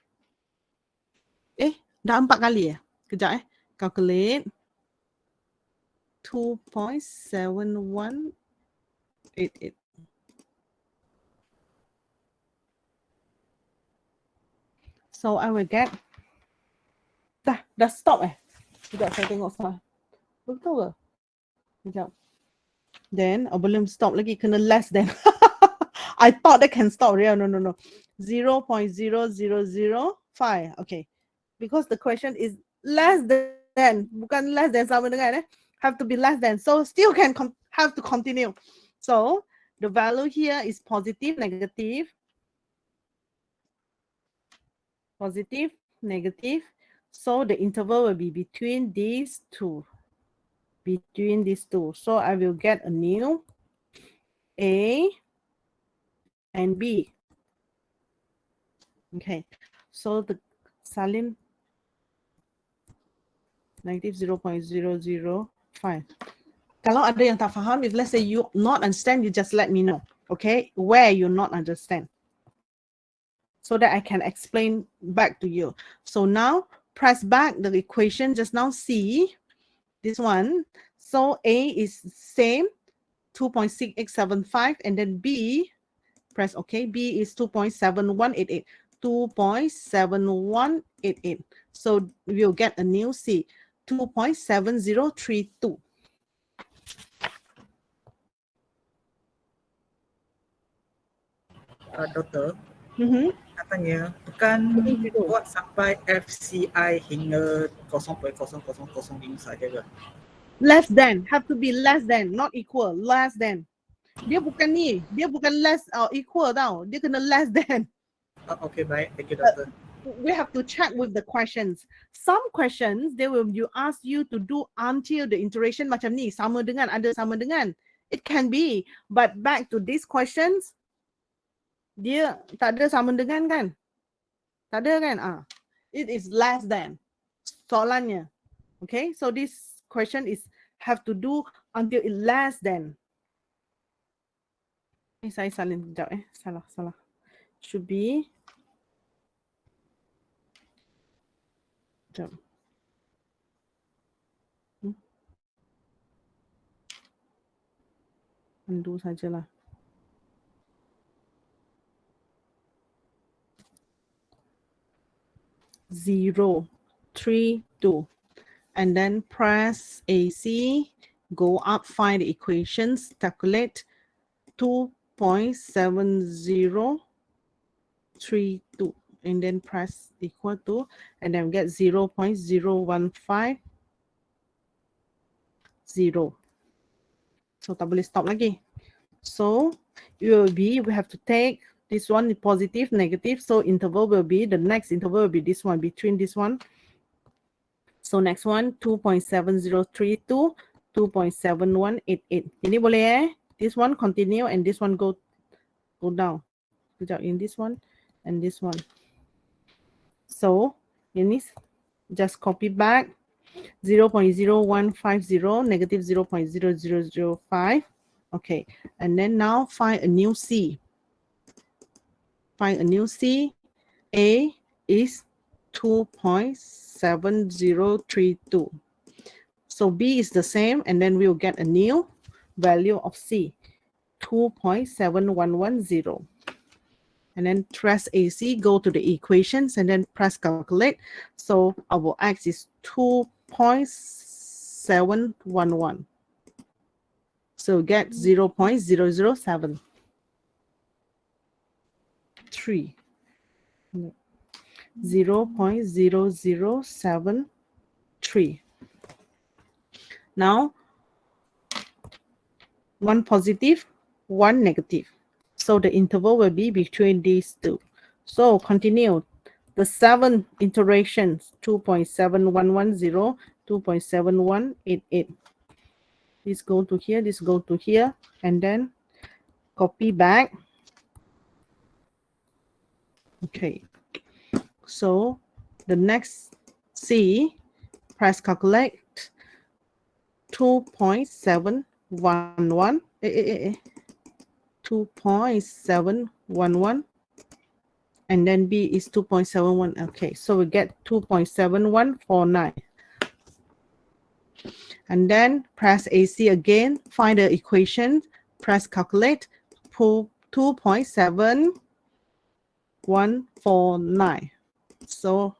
Dah 4 kali Kejap Calculate. 2.7188. So I will get. Dah stop Sekejap saya tengok salah. Betul ke? Sekejap. Then belum stop lagi, kena less than. I thought that can stop. Yeah, no. 0.0005. Okay. Because the question is less than. Bukan less than sama dengan have to be less than. So still can have to continue. So the value here is positive, negative. Positive, negative. So the interval will be between these two. So I will get a new A and B. Okay. So Salim, negative 0.005. Kalau ada yang tak faham, if let's say you not understand, you just let me know, okay? Where you not understand, so that I can explain back to you. So now press back the equation just now. C, this one. So A is same, 2.6875, and then B, press OK. B is 2.7188. 2.7188. So we'll get a new C, 2.7032. Doktor, Mm-hmm. katanya tekan buat sampai FCI hingga 0.0005 saja ke? Less than, have to be less than, not equal, less than. Dia bukan ni, dia bukan less or equal tau. Dia kena less than. Okay, baik. Thank you, doktor. We have to check with the questions. Some questions, they will ask you to do until the iteration macam ni, sama dengan, ada sama dengan. It can be, but back to these questions, dia tak ada sama dengan kan? Tak ada kan? It is less than. Soalannya. Okay, so this question is have to do until it less than. Saya salin sekejap salah. Should be. Sekejap. Undo sajalah. Zero, 3, 2. And then press AC, go up, find the equations, calculate 2.7032, and then press equal to, and then get 0.0150. So tak boleh stop lagi. So it will be, we have to take this one positive, negative. So interval will be, the next interval will be this one, between this one. So next one, 2.7032, 2.7188. Ini boleh This one continue and this one go down. In this one and this one. So ini just copy back 0.0150, negative 0.0005. Okay, and then now find a new C. Find a new C. A is 2.7032. So B is the same, and then we'll get a new value of C, 2.7110. And then press AC, go to the equations, and then press calculate. So our X is 2.711. So get 0.0073. 0.0073. Now, one positive, one negative. So the interval will be between these two. So continue. The 7 iterations, 2.7110, 2.7188. This go to here, this go to here, and then copy back. Okay. So the next C, press calculate, 2.711, 2.711, and then B is 2.71. Okay, so we get 2.7149. And then press AC again, find the equation, press calculate, pull 2.7149. So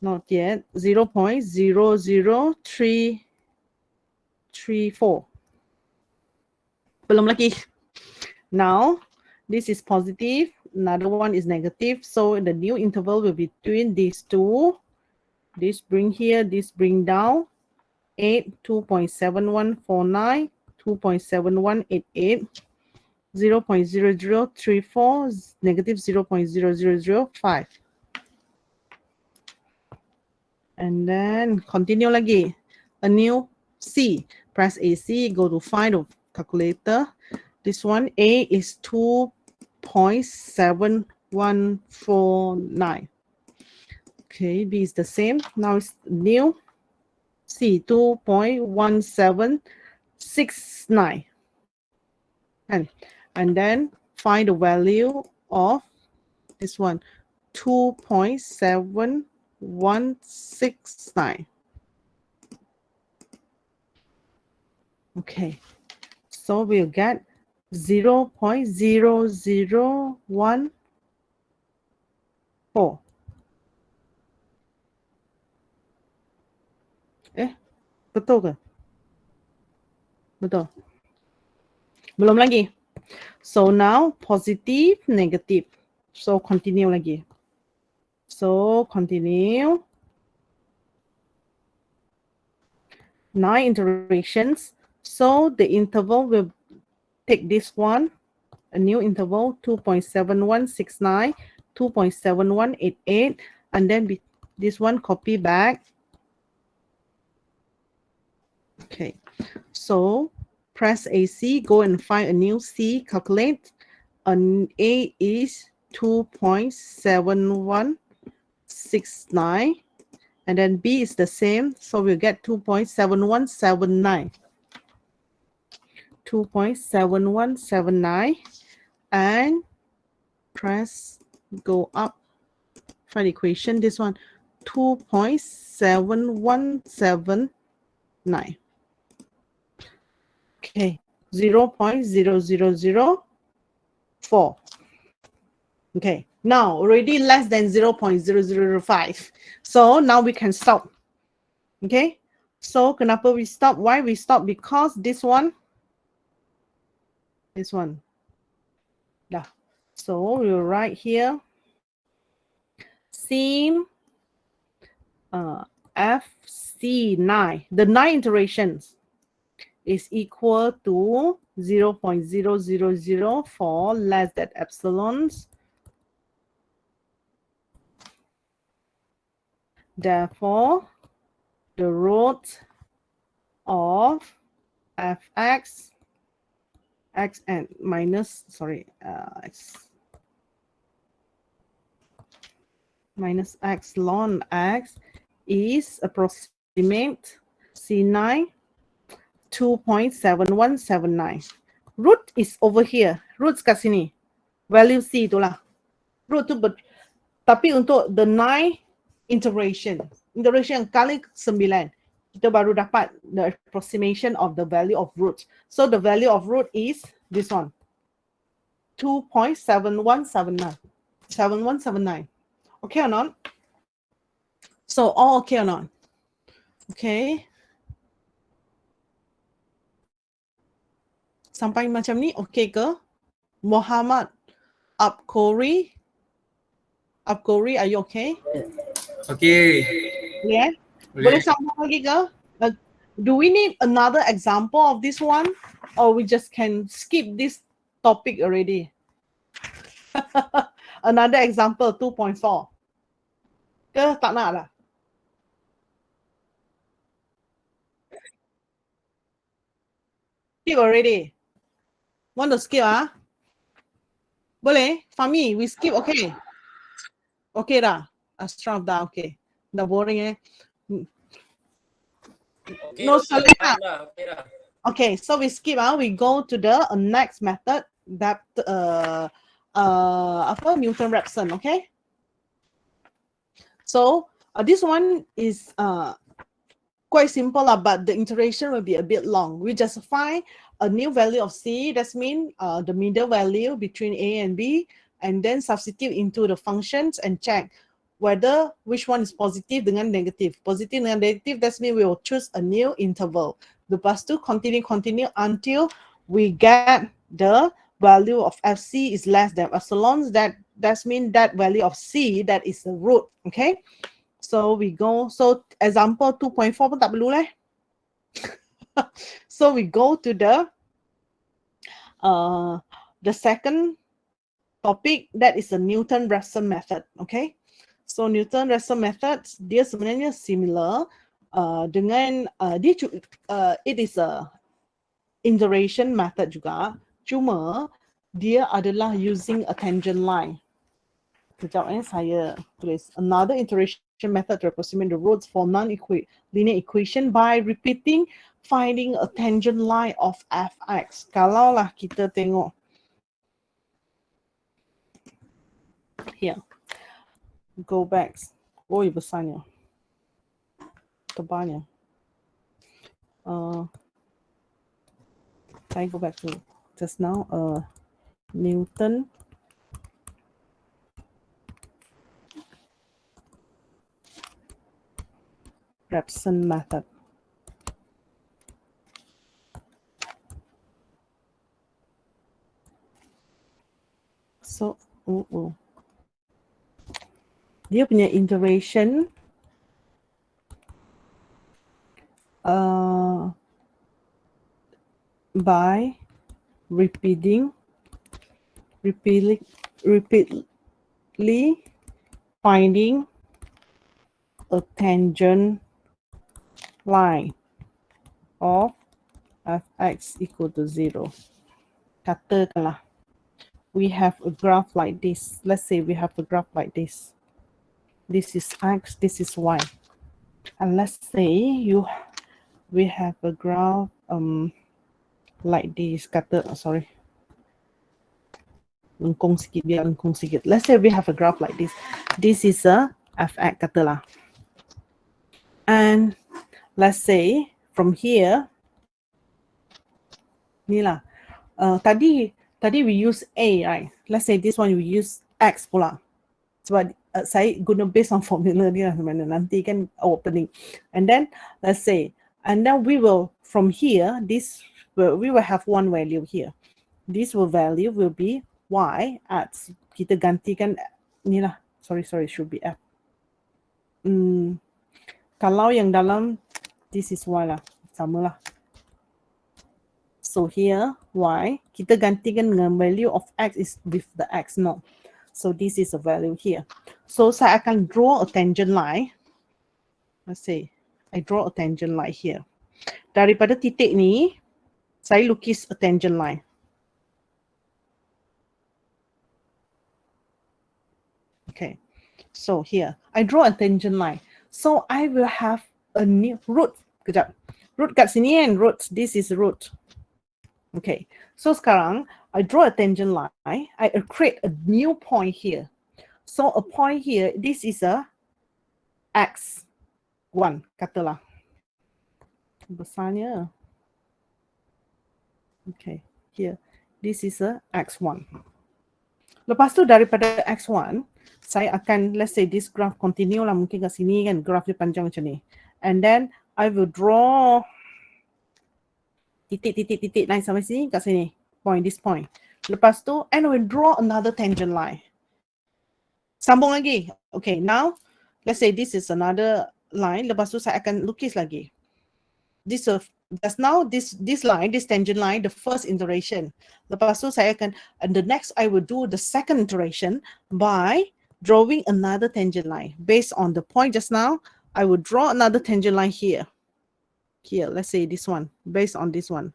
not yet, 0.00334. Belum lagi. Now, this is positive, another one is negative. So the new interval will be between these two. This bring here, this bring down. 8, 2.7149, 2.7188, 0.0034, negative 0.0005. And then continue lagi. A new C. Press AC, go to find the calculator. This one, A is 2.7149. Okay, B is the same. Now it's new. C 2.1769. And then find the value of this one 2.7169. Okay, so we'll get 0.0014. Betul ke? Betul. Belum lagi. So now positive, negative. So continue lagi. So continue. 9 iterations. So the interval will take this one, a new interval 2.7169, 2.7188, and then this one copy back. Okay, so press AC, go and find a new C, calculate. An A is 2.7169, and then B is the same, so we'll get 2.7179. 2.7179, and press go up, find equation, this one 2.7179. Okay, 0.0004. Okay, now already less than 0.0005. So now we can stop. Okay, so kenapa we stop? Why we stop? Because this one. Yeah. So we'll write here same FC9, the 9 iterations is equal to 0.0004 less than epsilons. Therefore, the root of fx x and minus, x minus x ln x is approximate C9 2.7179. Root is over here. Root kat sini. Value C itulah. Root tu tapi untuk the 9 iteration yang kali 9, kita baru dapat the approximation of the value of root. So the value of root is this one. 2.7179. 7179. Okay or not? So all okay or not? Okay. Sampai macam ni okay ke? Muhammad Abkori, are you okay? Okay. Yeah. Boleh sambung lagi ke? Do we need another example of this one, or we just can skip this topic already? Another example 2.4. Ke tak nak lah? Skip already. Want to skip ah? Boleh? Fahmi, we skip, okay? Okay dah. Ashraf dah okay. Dah boring eh. Okay, No Doctor, salah. fine lah, okay lah. Okay, so we skip we go to the next method, that Newton-Raphson, okay? So this one is quite simple, but the iteration will be a bit long. We just find a new value of C, that means the middle value between A and B, and then substitute into the functions and check whether which one is positive dengan negative. Positive dengan negative, that means we will choose a new interval. Lepas tu continue until we get the value of FC is less than epsilons. That means that value of C, that is the root. Okay, so we go. So example 2.4 pun tak perlu leh. So we go to the second topic, that is the Newton-Raphson method. Okay, so Newton-Raphson method dia sebenarnya similar dengan it is a iteration method juga, cuma dia adalah using a tangent line. Sekejap saya tulis another iteration method to approximate the roots for non-linear equation by repeating finding a tangent line of fx. Kalau lah kita tengok here, go back. Oh, besarnya, tebalnya. I go back to just now. Newton Raphson method. So, dia punya iteration by repeatedly finding a tangent line of fx equal to 0. Katakanlah we have a graph like this. Let's say we have a graph like this. This is x, this is y. And let's say we have a graph like this. Sorry. Let's say we have a graph like this. This is a fx katalah. And let's say from here, ni lah. Tadi we use A, right? Let's say this one we use X pula. Sebab saya guna based on formula dia sebenarnya. Nanti kan opening. And then let's say, and then we will from here, we will have one value here. This value will be Y at, kita gantikan ni lah. Sorry, should be F. Kalau yang dalam, this is Y lah. Sama lah. So here, Y, kita gantikan dengan value of X is with the X not. So this is a value here. So saya akan draw a tangent line. Let's say, I draw a tangent line here. Daripada titik ni, saya lukis a tangent line. Okay, so here, I draw a tangent line. So I will have a new root. Kejap. Root kat sini kan, root. This is root. Okay, so sekarang I draw a tangent line. I create a new point here. So a point here, this is a x1, katalah. Besarnya. Okay, here. This is a x1. Lepas tu daripada x1, saya akan, let's say this graph continue lah, mungkin kat sini kan, graph dia panjang macam ni. And then I will draw titik line sampai sini, kat sini. This point. Lepas tu, and we draw another tangent line. Sambung lagi. Okay, now, let's say this is another line. Lepas tu saya akan lukis lagi. Just now, this line, this tangent line, the first iteration. Lepas tu saya akan, and the next I will do the second iteration by drawing another tangent line. Based on the point just now, I will draw another tangent line here. Here, let's say this one, based on this one.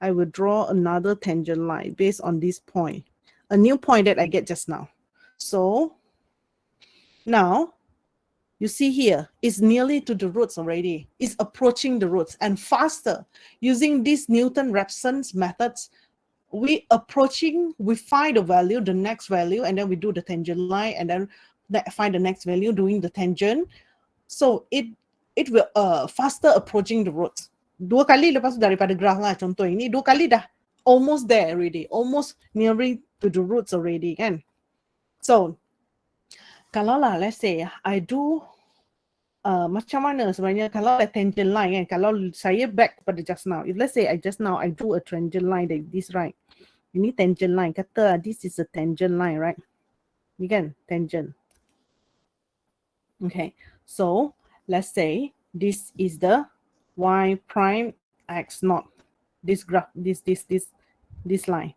I will draw another tangent line based on this point. A new point that I get just now. So, now, you see here, it's nearly to the roots already. It's approaching the roots and faster. Using these Newton-Raphson's methods, we find the value, the next value, and then we do the tangent line, and then find the next value doing the tangent. So, it will faster approaching the roots. 2 kali lepas tu daripada graph lah, contoh ini 2 kali dah almost there already, almost nearing to the roots already kan. So kalau lah let's say I do macam mana sebenarnya kalau tangent line kan, kalau saya back kepada just now, if let's say I do a tangent line like this, right? Ini tangent line, kata this is a tangent line, right? Ni kan tangent. Okay, so let's say this is the y prime x naught. This graph, this line.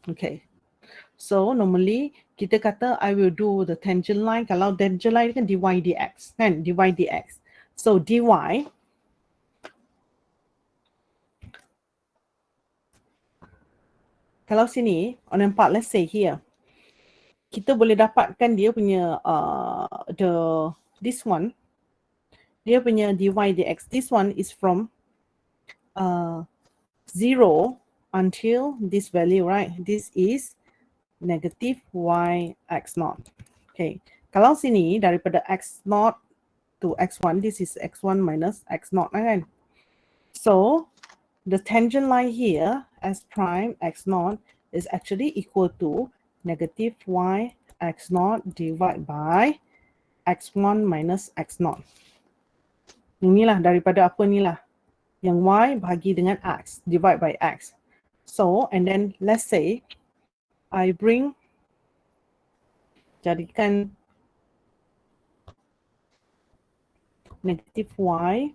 Okay. So normally kita kata I will do the tangent line. Kalau tangent line kan dy dx kan, dy dx. So dy, kalau sini on nampak, let's say here kita boleh dapatkan dia punya this one, dia punya dy dx. This one is from 0 until this value, right? This is negative y x naught. Okay, kalau sini daripada x naught to x1, this is x1 minus x naught, kan? So the tangent line here, s prime x naught, is actually equal to negative y x naught divided by x1 minus x naught. Inilah daripada apa ni lah. Yang y bahagi dengan x, divide by x. So, and then let's say, I jadikan negative y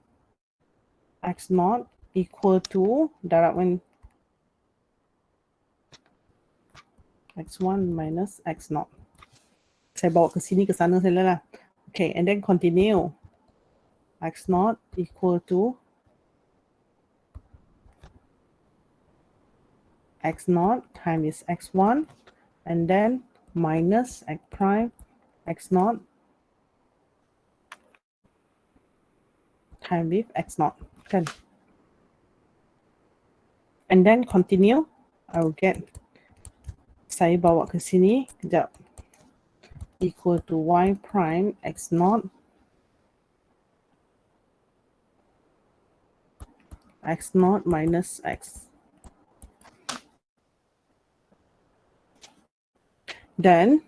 x naught equal to darabkan x1 minus x naught. Saya bawa ke sini, ke sana saja lah. Okay, and then continue. X naught equal to x naught times x1, and then minus x prime x naught times with x naught. Kan? And then continue. I will get, saya bawa ke sini, kejap, equal to y prime x naught minus x. Then,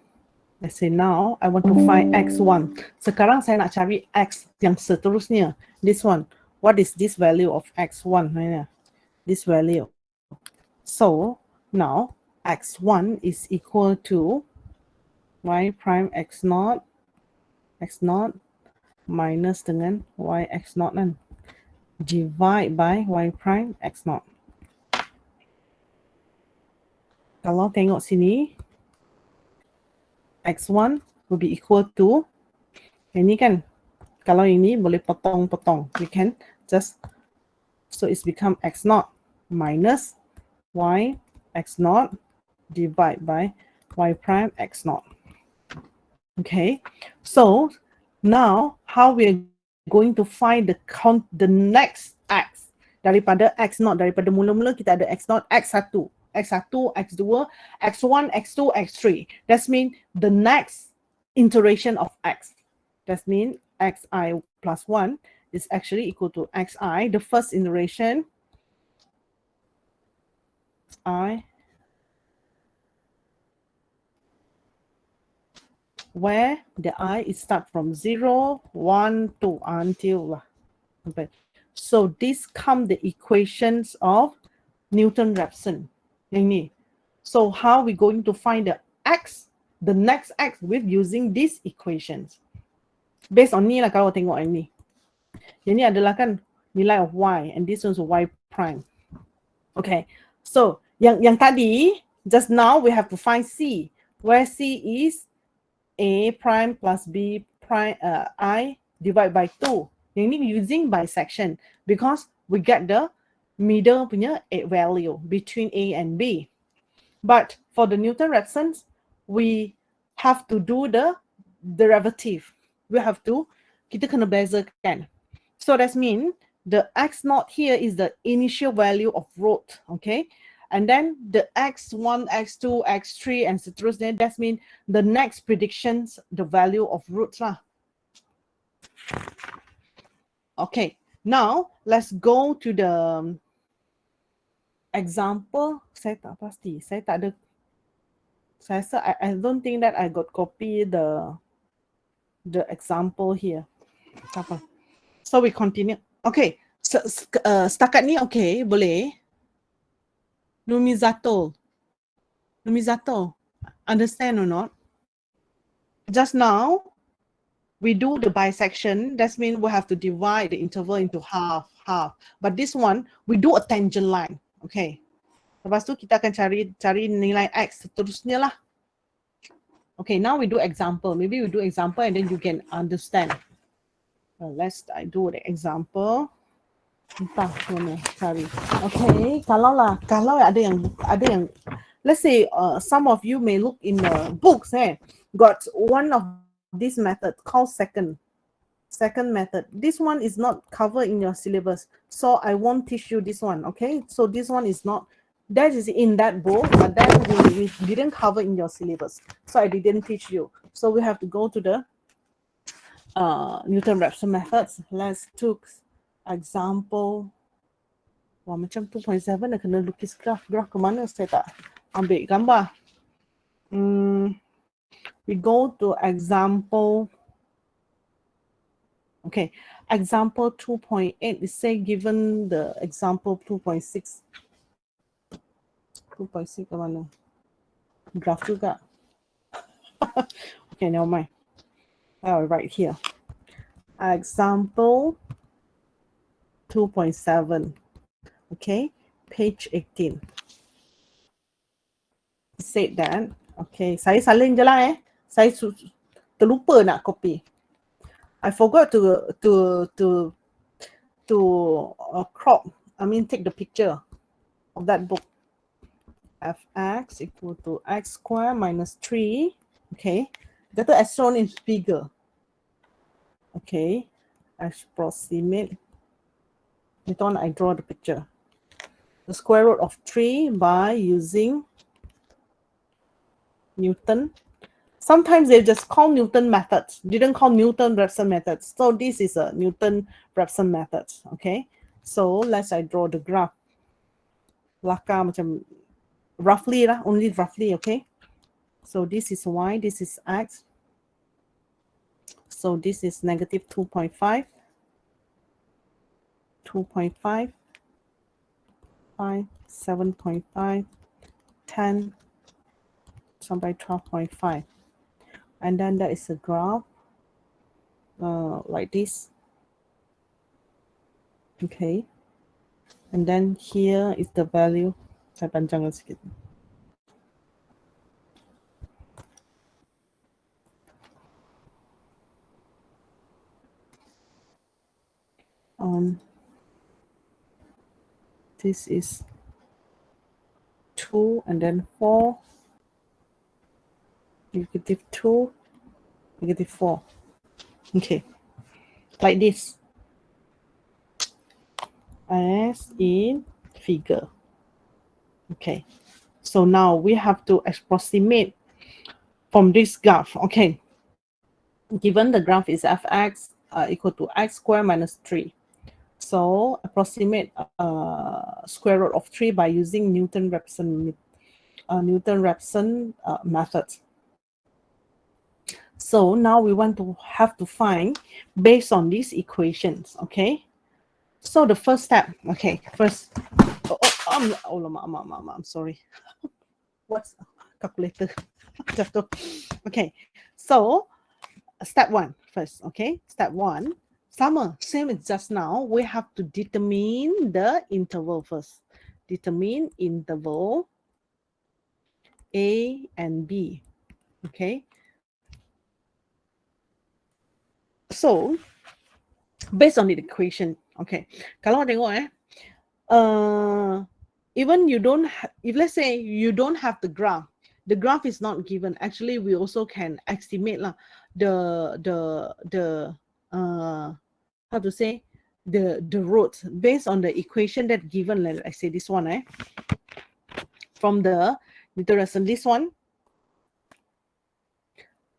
let's say now, I want to find x1. Sekarang saya nak cari x yang seterusnya. This one. What is this value of x1? This value. So, now, x1 is equal to y prime x naught minus dengan y x naught kan. Divide by y prime x naught. Kalau tengok sini, x1 will be equal to, ini kan, kalau ini boleh potong-potong. We can just, so it's become x naught minus y x naught divide by y prime x naught. Okay, so now how we're going to find the next x daripada x naught, daripada mula-mula kita ada x naught, x1, x1, x2, x1, x2, x3. That means the next iteration of x. That means xi plus 1 is actually equal to xi, the first iteration, I, where the I is start from 0, 1, 2 until. So this come the equations of Newton-Raphson. So how we going to find the x, the next x with using these equations? Based on ni lah kalau tengok ini. Yang ni adalah kan nilai of y, and this one's y prime. Okay, so yang tadi, just now we have to find c, where c is a prime plus b prime I divided by 2. Yang ni using bisection because we get the middle punya value between a and b. But for the Newton-Raphson, we have to do the derivative. We have to, kita kena bezakan. So that means the x naught here is the initial value of root, okay? And then the x1, x2, x3, and seterusnya, that means the next predictions, the value of roots lah. Okay, now let's go to the example. Saya tak pasti, saya tak ada, I don't think that I got copy the example here. Apa? So we continue. Okay, setakat ni okay, boleh. Numizato, understand or not? Just now, we do the bisection. That means we have to divide the interval into half. But this one, we do a tangent line. Okay. Lepas tu kita akan cari nilai x seterusnya lah. Okay, now we do example. Maybe we do example and then you can understand. Let's do the example. Entah mana cari. Okay, kalau ada yang let's say some of you may look in the books, got one of this method called second method. This one is not covered in your syllabus, so I won't teach you this one. Okay, so this one is not, that is in that book, but then we didn't cover in your syllabus, so I didn't teach you. So we have to go to the Newton-Raphson methods. Let's take example. Wah, macam 2.7 dah kena lukis graf ke mana, saya tak ambil gambar. We go to example. Okay, example 2.8 is say given the example 2.6. 2.6 ke mana? Graph juga. Okay, never mind. I'll write here. Example 2.7. Okay, page 18. It said that, okay, saya salin je lah Saya terlupa nak copy. I forgot to crop, take the picture of that book. Fx equal to x squared minus 3. Okay, that as shown in figure. Okay, approximate. Later on, I draw the picture. The square root of 3 by using Newton. Sometimes they just call Newton methods, didn't call Newton-Raphson methods. So this is a Newton-Raphson method. Okay, so let's I draw the graph. Laka macam roughly lah, only roughly. Okay, so this is y, this is x. So this is negative 2.5, 2.5, 5, 7.5, 10, sampai 12.5. And then there is a graph like this. Okay. And then here is the value. Saya panjangkan sikit. This is 2 and then 4, negative 2, negative 4. Okay, like this, as in figure. Okay, so now we have to approximate from this graph. Okay, given the graph is fx equal to x squared minus 3. So approximate square root of 3 by using Newton-Raphson method. So now we want to have to find based on these equations. Okay. So the first step. Okay. First. I'm sorry. What's calculator? Okay. So step 1 first. Okay. Step 1. Same as just now, we have to determine the interval first. Determine interval A and B. Okay. So, based on the equation, okay. Kalau tengok even you don't if let's say you don't have the graph is not given. Actually, we also can estimate lah the how to say the root based on the equation that given. Like I say this one from the Newton-Raphson, this one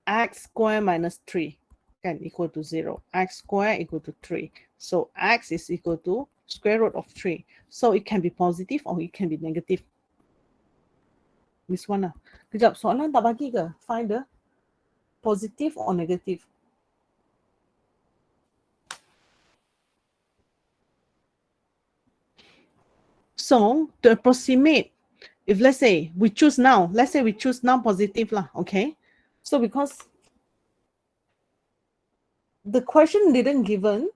x squared minus 3 can equal to 0. X squared equal to 3. So x is equal to square root of 3. So it can be positive or it can be negative. This one lah. Kejap, soalan tak bagi ke? Find the positive or negative. So to approximate, if let's say we choose now positive lah, okay? So because the question didn't given,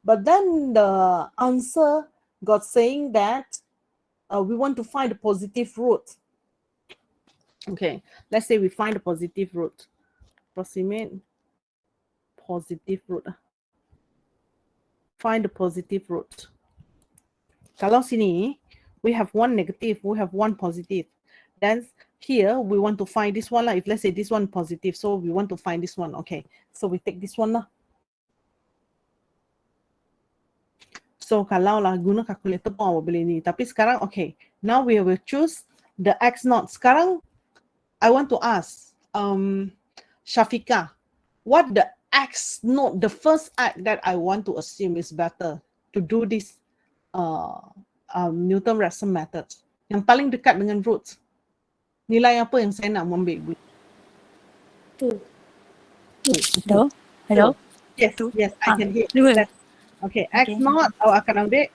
but then the answer got saying that we want to find the positive root. Okay, let's say we find the positive root. Approximate positive root. Find the positive root. Kalau sini, we have one negative, we have one positive. then here we want to find this one lah. If let's say this one positive, so we want to find this one. Okay, so we take this one lah. So kalau lah guna calculator pun awak boleh ni. Tapi sekarang okay, now we will choose the X naught. Sekarang I want to ask Shafika, what the X naught, the first X that I want to assume is better to do this Newton-Raphson method. Yang paling dekat dengan roots. Nilai apa yang saya nak ambil? Hello? Hello? Yes, yes, I can hear. Dua. Okay, X naught awak akan ambil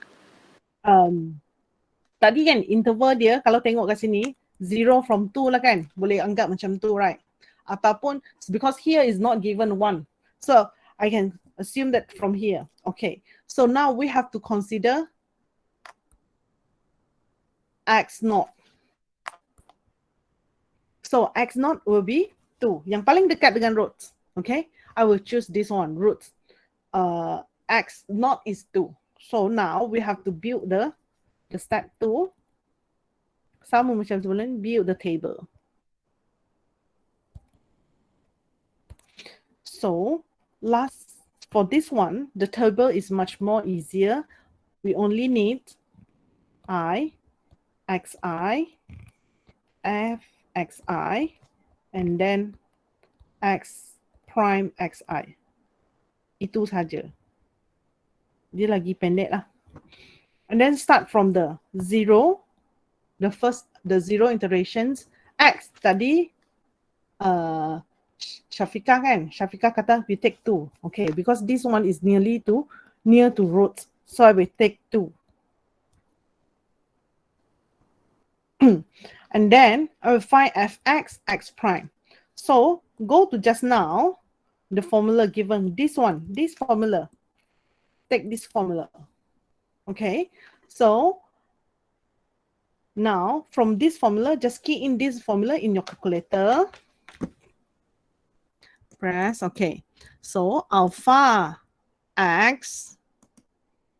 tadi kan interval dia kalau tengok kat sini 0 from 2 lah kan, boleh anggap macam tu, right? Ataupun because here is not given 1, so I can assume that from here. Okay, so now we have to consider X naught. So X naught will be 2, yang paling dekat dengan roots. Okay, I will choose this one, roots. X naught is 2. So now we have to build the step 2. Sama macam sebelum, build the table. So last, for this one, the table is much more easier. We only need I, xi, f, xi, and then x prime xi. Itu saja. Dia lagi pendek lah. And then start from the 0, the 0 iterations. X tadi Shafika kan, Shafika kata we take 2. Okay, because this one is near to roots, so I will take 2. And then I will find fx, x prime. So go to just now, the formula given, this one, this formula. Take this formula. Okay, so now from this formula, just key in this formula in your calculator. Press, okay. So alpha x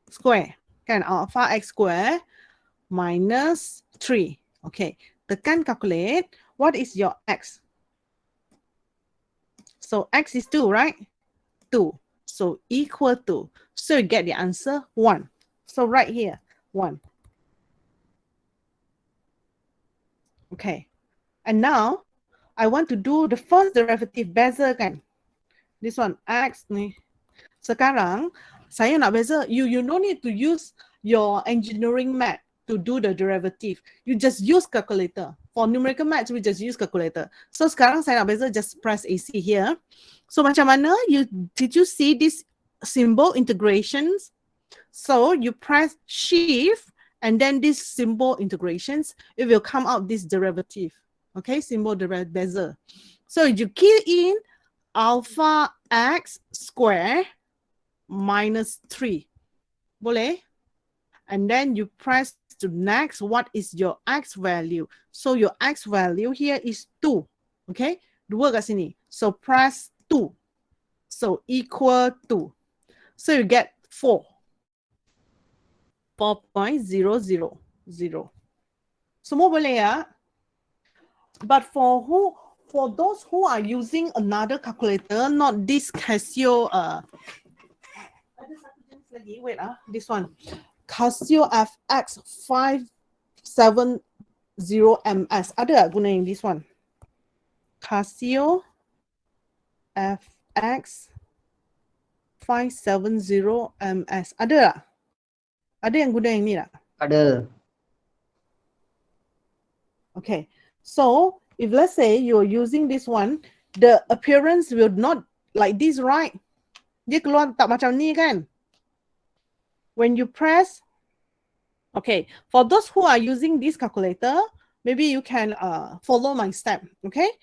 square, kan, alpha x square minus 3. Okay, tekan calculate. What is your x? So x is 2, right? 2. So equal to, so you get the answer 1. So right here, 1. Okay. And now I want to do the first derivative, bezel kan. This one, x ni. Sekarang saya nak bezel, you no need to use your engineering math to do the derivative. You just use calculator. For numerical maths, we just use calculator. So sekarang saya nak bezel, just press AC here. So macam mana? Did you see this symbol integrations? So you press shift and then this symbol integrations, it will come out this derivative. Okay, symbol bezel. So you key in alpha x square minus 3. Boleh? And then you press to next, what is your x value? So your x value here is 2. Okay, 2 kat sini. So press 2. So equal to. So you get 4. 4.000. Semua boleh ya? But for those who are using another calculator, not this Casio, ada satu jenis lagi, wait this one. Casio FX 570MS. Ada tak guna yang this one? Casio FX 570MS. Ada tak? Ada yang guna yang ni tak? Ada. Okay. So, if let's say you're using this one, the appearance will not like this, right? Dia keluar tak macam ni kan? When you press, okay, for those who are using this calculator, maybe you can follow my step, okay?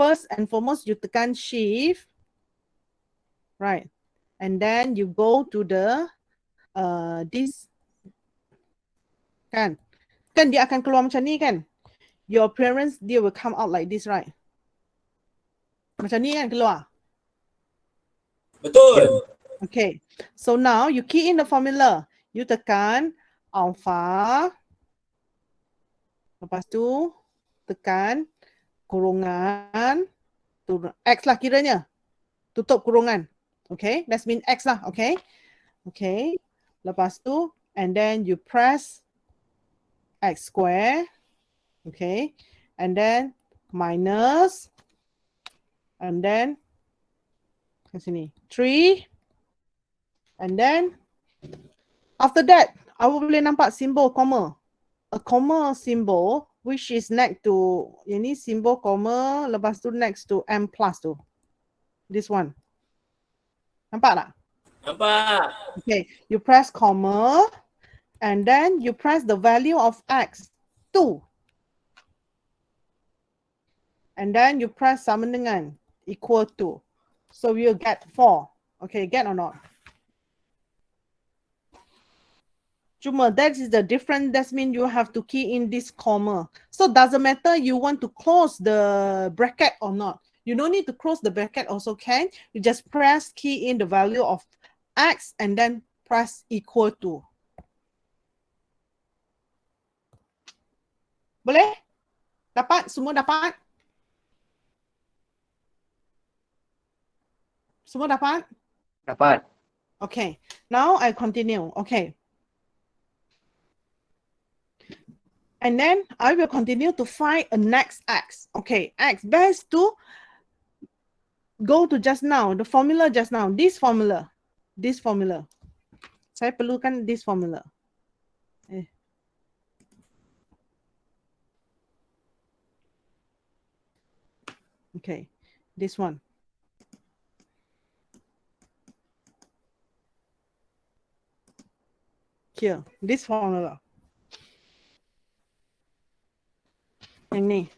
First and foremost, you tekan shift, right? And then you go to the, this, kan? Kan dia akan keluar macam ni kan? Your appearance, dia will come out like this, right? Macam ni kan keluar? Betul. Okay, so now you key in the formula. You tekan alpha. Lepas tu tekan kurungan X lah kiranya. Tutup kurungan. Okay, that's mean X lah. Okay. Okay. Lepas tu, and then you press X square. Okay. And then minus. And then ke sini 3. And then after that, awak boleh nampak simbol comma. A comma symbol which is next to ini simbol comma, lepas tu next to M plus tu. This one. Nampak tak? Nampak. Okay, you press comma and then you press the value of X 2. And then you press sama dengan equal to. So you'll get 4. Okay, get or not? Cuma that is the difference. That means you have to key in this comma. So doesn't matter you want to close the bracket or not. You don't need to close the bracket also can. You just press key in the value of X and then press equal to. Boleh? Dapat? Semua dapat? Semua dapat? Dapat. Okay. Now I continue. Okay. And then I will continue to find a next X. Okay, X best to go to just now, the formula just now, this formula. Saya perlukan this formula. Okay, this one. Here, this formula. Yang ni.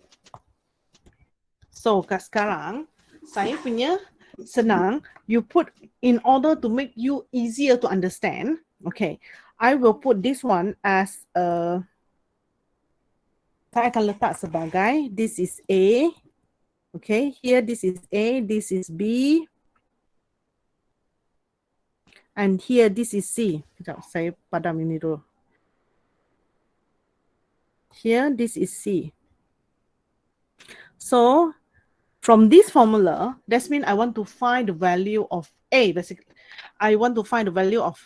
So, sekarang saya punya senang. You put in order to make you easier to understand. Okay, I will put this one as a. Saya akan letak sebagai this is A. Okay, here this is A, this is B. And here this is C. Sekejap, saya padam ini dulu. Here this is C. So from this formula, that means I want to find the value of A. Basically, I want to find the value of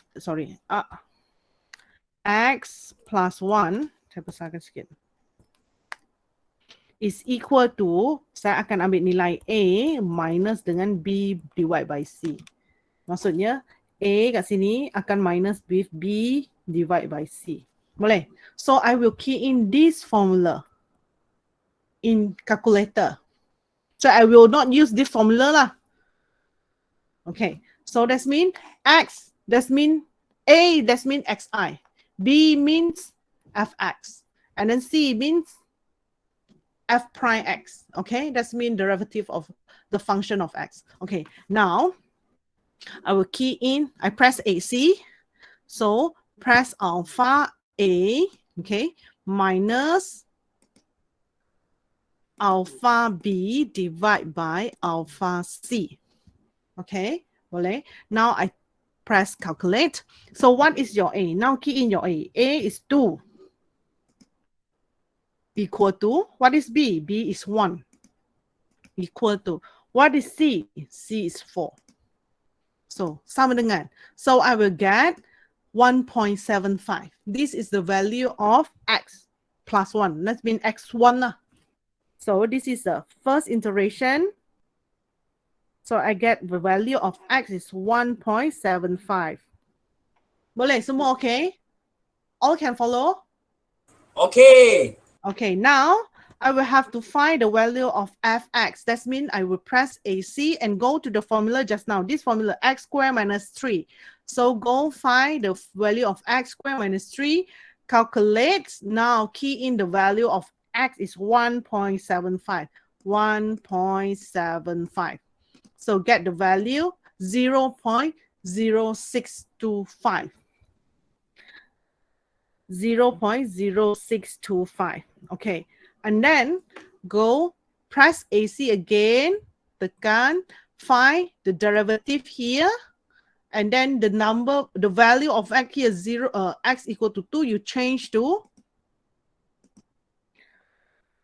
X plus 1. Saya besarkan sikit. Is equal to, saya akan ambil nilai A minus dengan B divide by C. Maksudnya A kat sini akan minus B divide by C. Boleh? So I will key in this formula in calculator. So I will not use this formula lah. Okay. So that means X, that means A, that means XI. B means FX. And then C means F prime X. Okay. That means derivative of the function of X. Okay. Now, I will key in, I press AC. So press alpha A, okay, minus alpha B divided by alpha C. Okay, boleh. Now I press calculate. So what is your A? Now key in your A. A is 2. Equal to, what is B? B is 1. Equal to, what is C? C is 4. So, sama dengan. So, I will get 1.75. This is the value of X plus 1. That means X1 lah. So, this is the first iteration. So, I get the value of X is 1.75. Boleh? Semua okay? All can follow? Okay. Okay, now I will have to find the value of fx. That means I will press AC and go to the formula just now. This formula, x squared minus 3. So go find the value of x squared minus 3. Calculate. Now key in the value of x is 1.75. 1.75. So get the value 0.0625. 0.0625. Okay. And then go press AC again, tekan, find the derivative here, and then the number, the value of x here is x equal to 2, you change to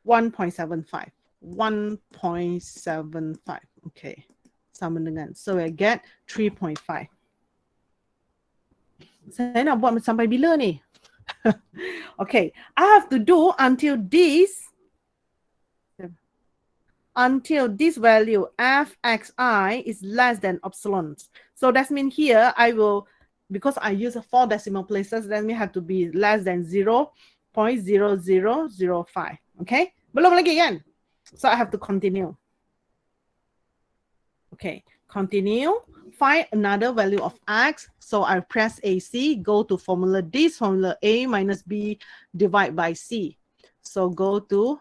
1.75. 1.75. Okay. Sama dengan. So I get 3.5. Saya nak buat sampai bila ni? Okay. I have to do until this value fxi is less than epsilon. So that means here I will, because I use 4 decimal places, that means have to be less than 0.0005. Okay? Belum lagi kan? So I have to continue. Okay, continue. Find another value of x. So I press AC, go to formula A minus B divide by C. So go to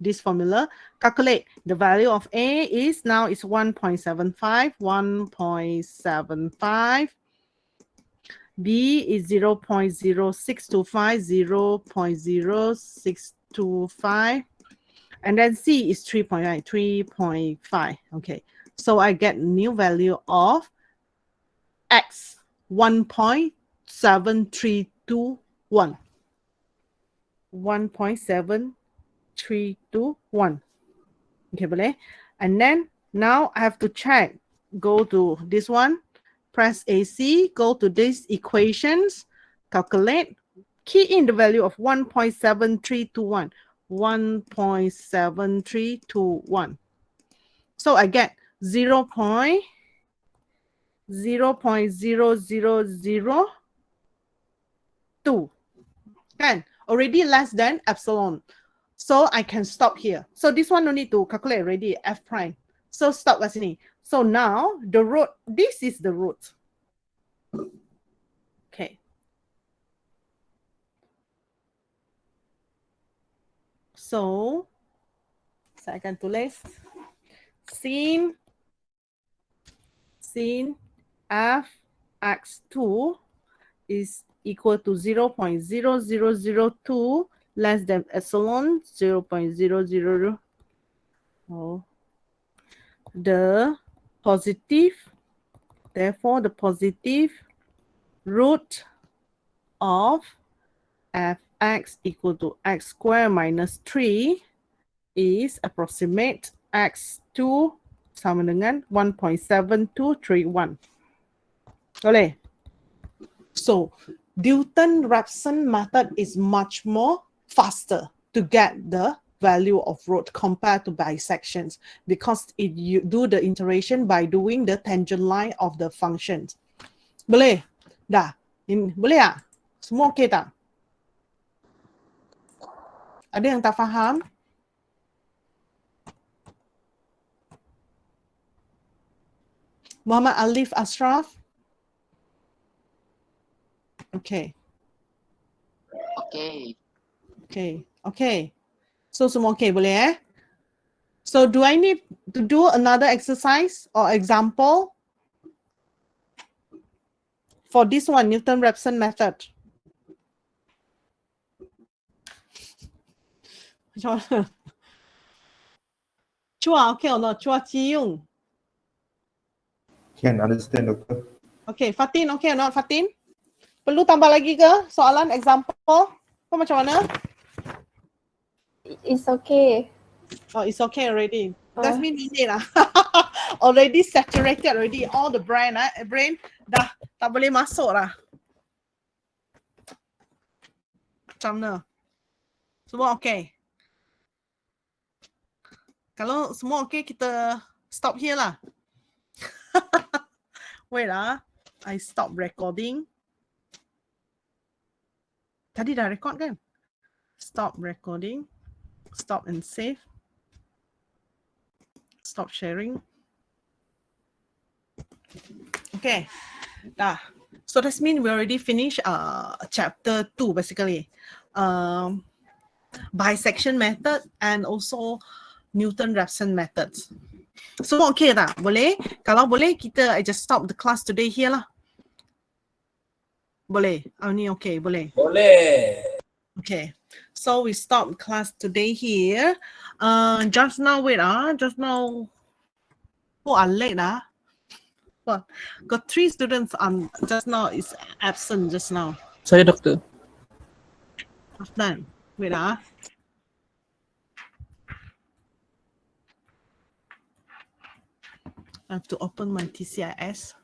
this formula, calculate the value of A is now is 1.75, 1.75. B is 0.0625, 0.0625. And then C is 3.5, 3.5. Okay, so I get new value of X, 1.7321. 1.7321. Okay, boleh? And then now I have to check. Go to this one, press AC, go to these equations, calculate, key in the value of 1.7321. 1.7321. So I get 0.0002. Kan? Already less than epsilon. So I can stop here. So this one no need to calculate already, f prime. So stop at sini. So now the root, this is the root. Okay. So saya akan tulis sin fx2 is equal to 0.0002 less than epsilon 0.000. Oh. The positive, therefore the positive root of fx equal to x squared minus 3 is approximate x2 sama dengan 1.7231. Boleh? So, Newton-Raphson method is much more faster to get the value of root compared to bisections because you do the iteration by doing the tangent line of the functions. Boleh? Dah? Boleh tak? Semua okey tak? Ada yang tak faham? Muhammad Alif Ashraf? Okay. Okay. Okay. Okay. So semua okay boleh So do I need to do another exercise or example for this one, Newton-Raphson method? Chua okay or not? Chua Chi Yung. Can understand, Doctor. Okay, Fatin okay or not, Fatin? Perlu tambah lagi ke soalan example? Kau macam mana? It's okay. Oh, it's okay already. That means ini lah. Already saturated already. All the brain dah tak boleh masuk lah. Macam mana? Semua okay. Kalau semua okay, kita stop here lah. Wait lah. I stop recording. Tadi dah record kan? Stop recording. Stop and save. Stop sharing. Okay. Dah. So that means we already finished chapter 2 basically. Bisection method and also Newton-Raphson methods. So okay tak? Boleh? Kalau boleh, I just stop the class today here lah. Boleh? Ni okay, boleh? Boleh. Okay. So we stop class today here. Just now, wait, just now, are late, Well, got 3 students just now is absent just now. Saya doktor. Afnan, wait, I have to open my TCIS.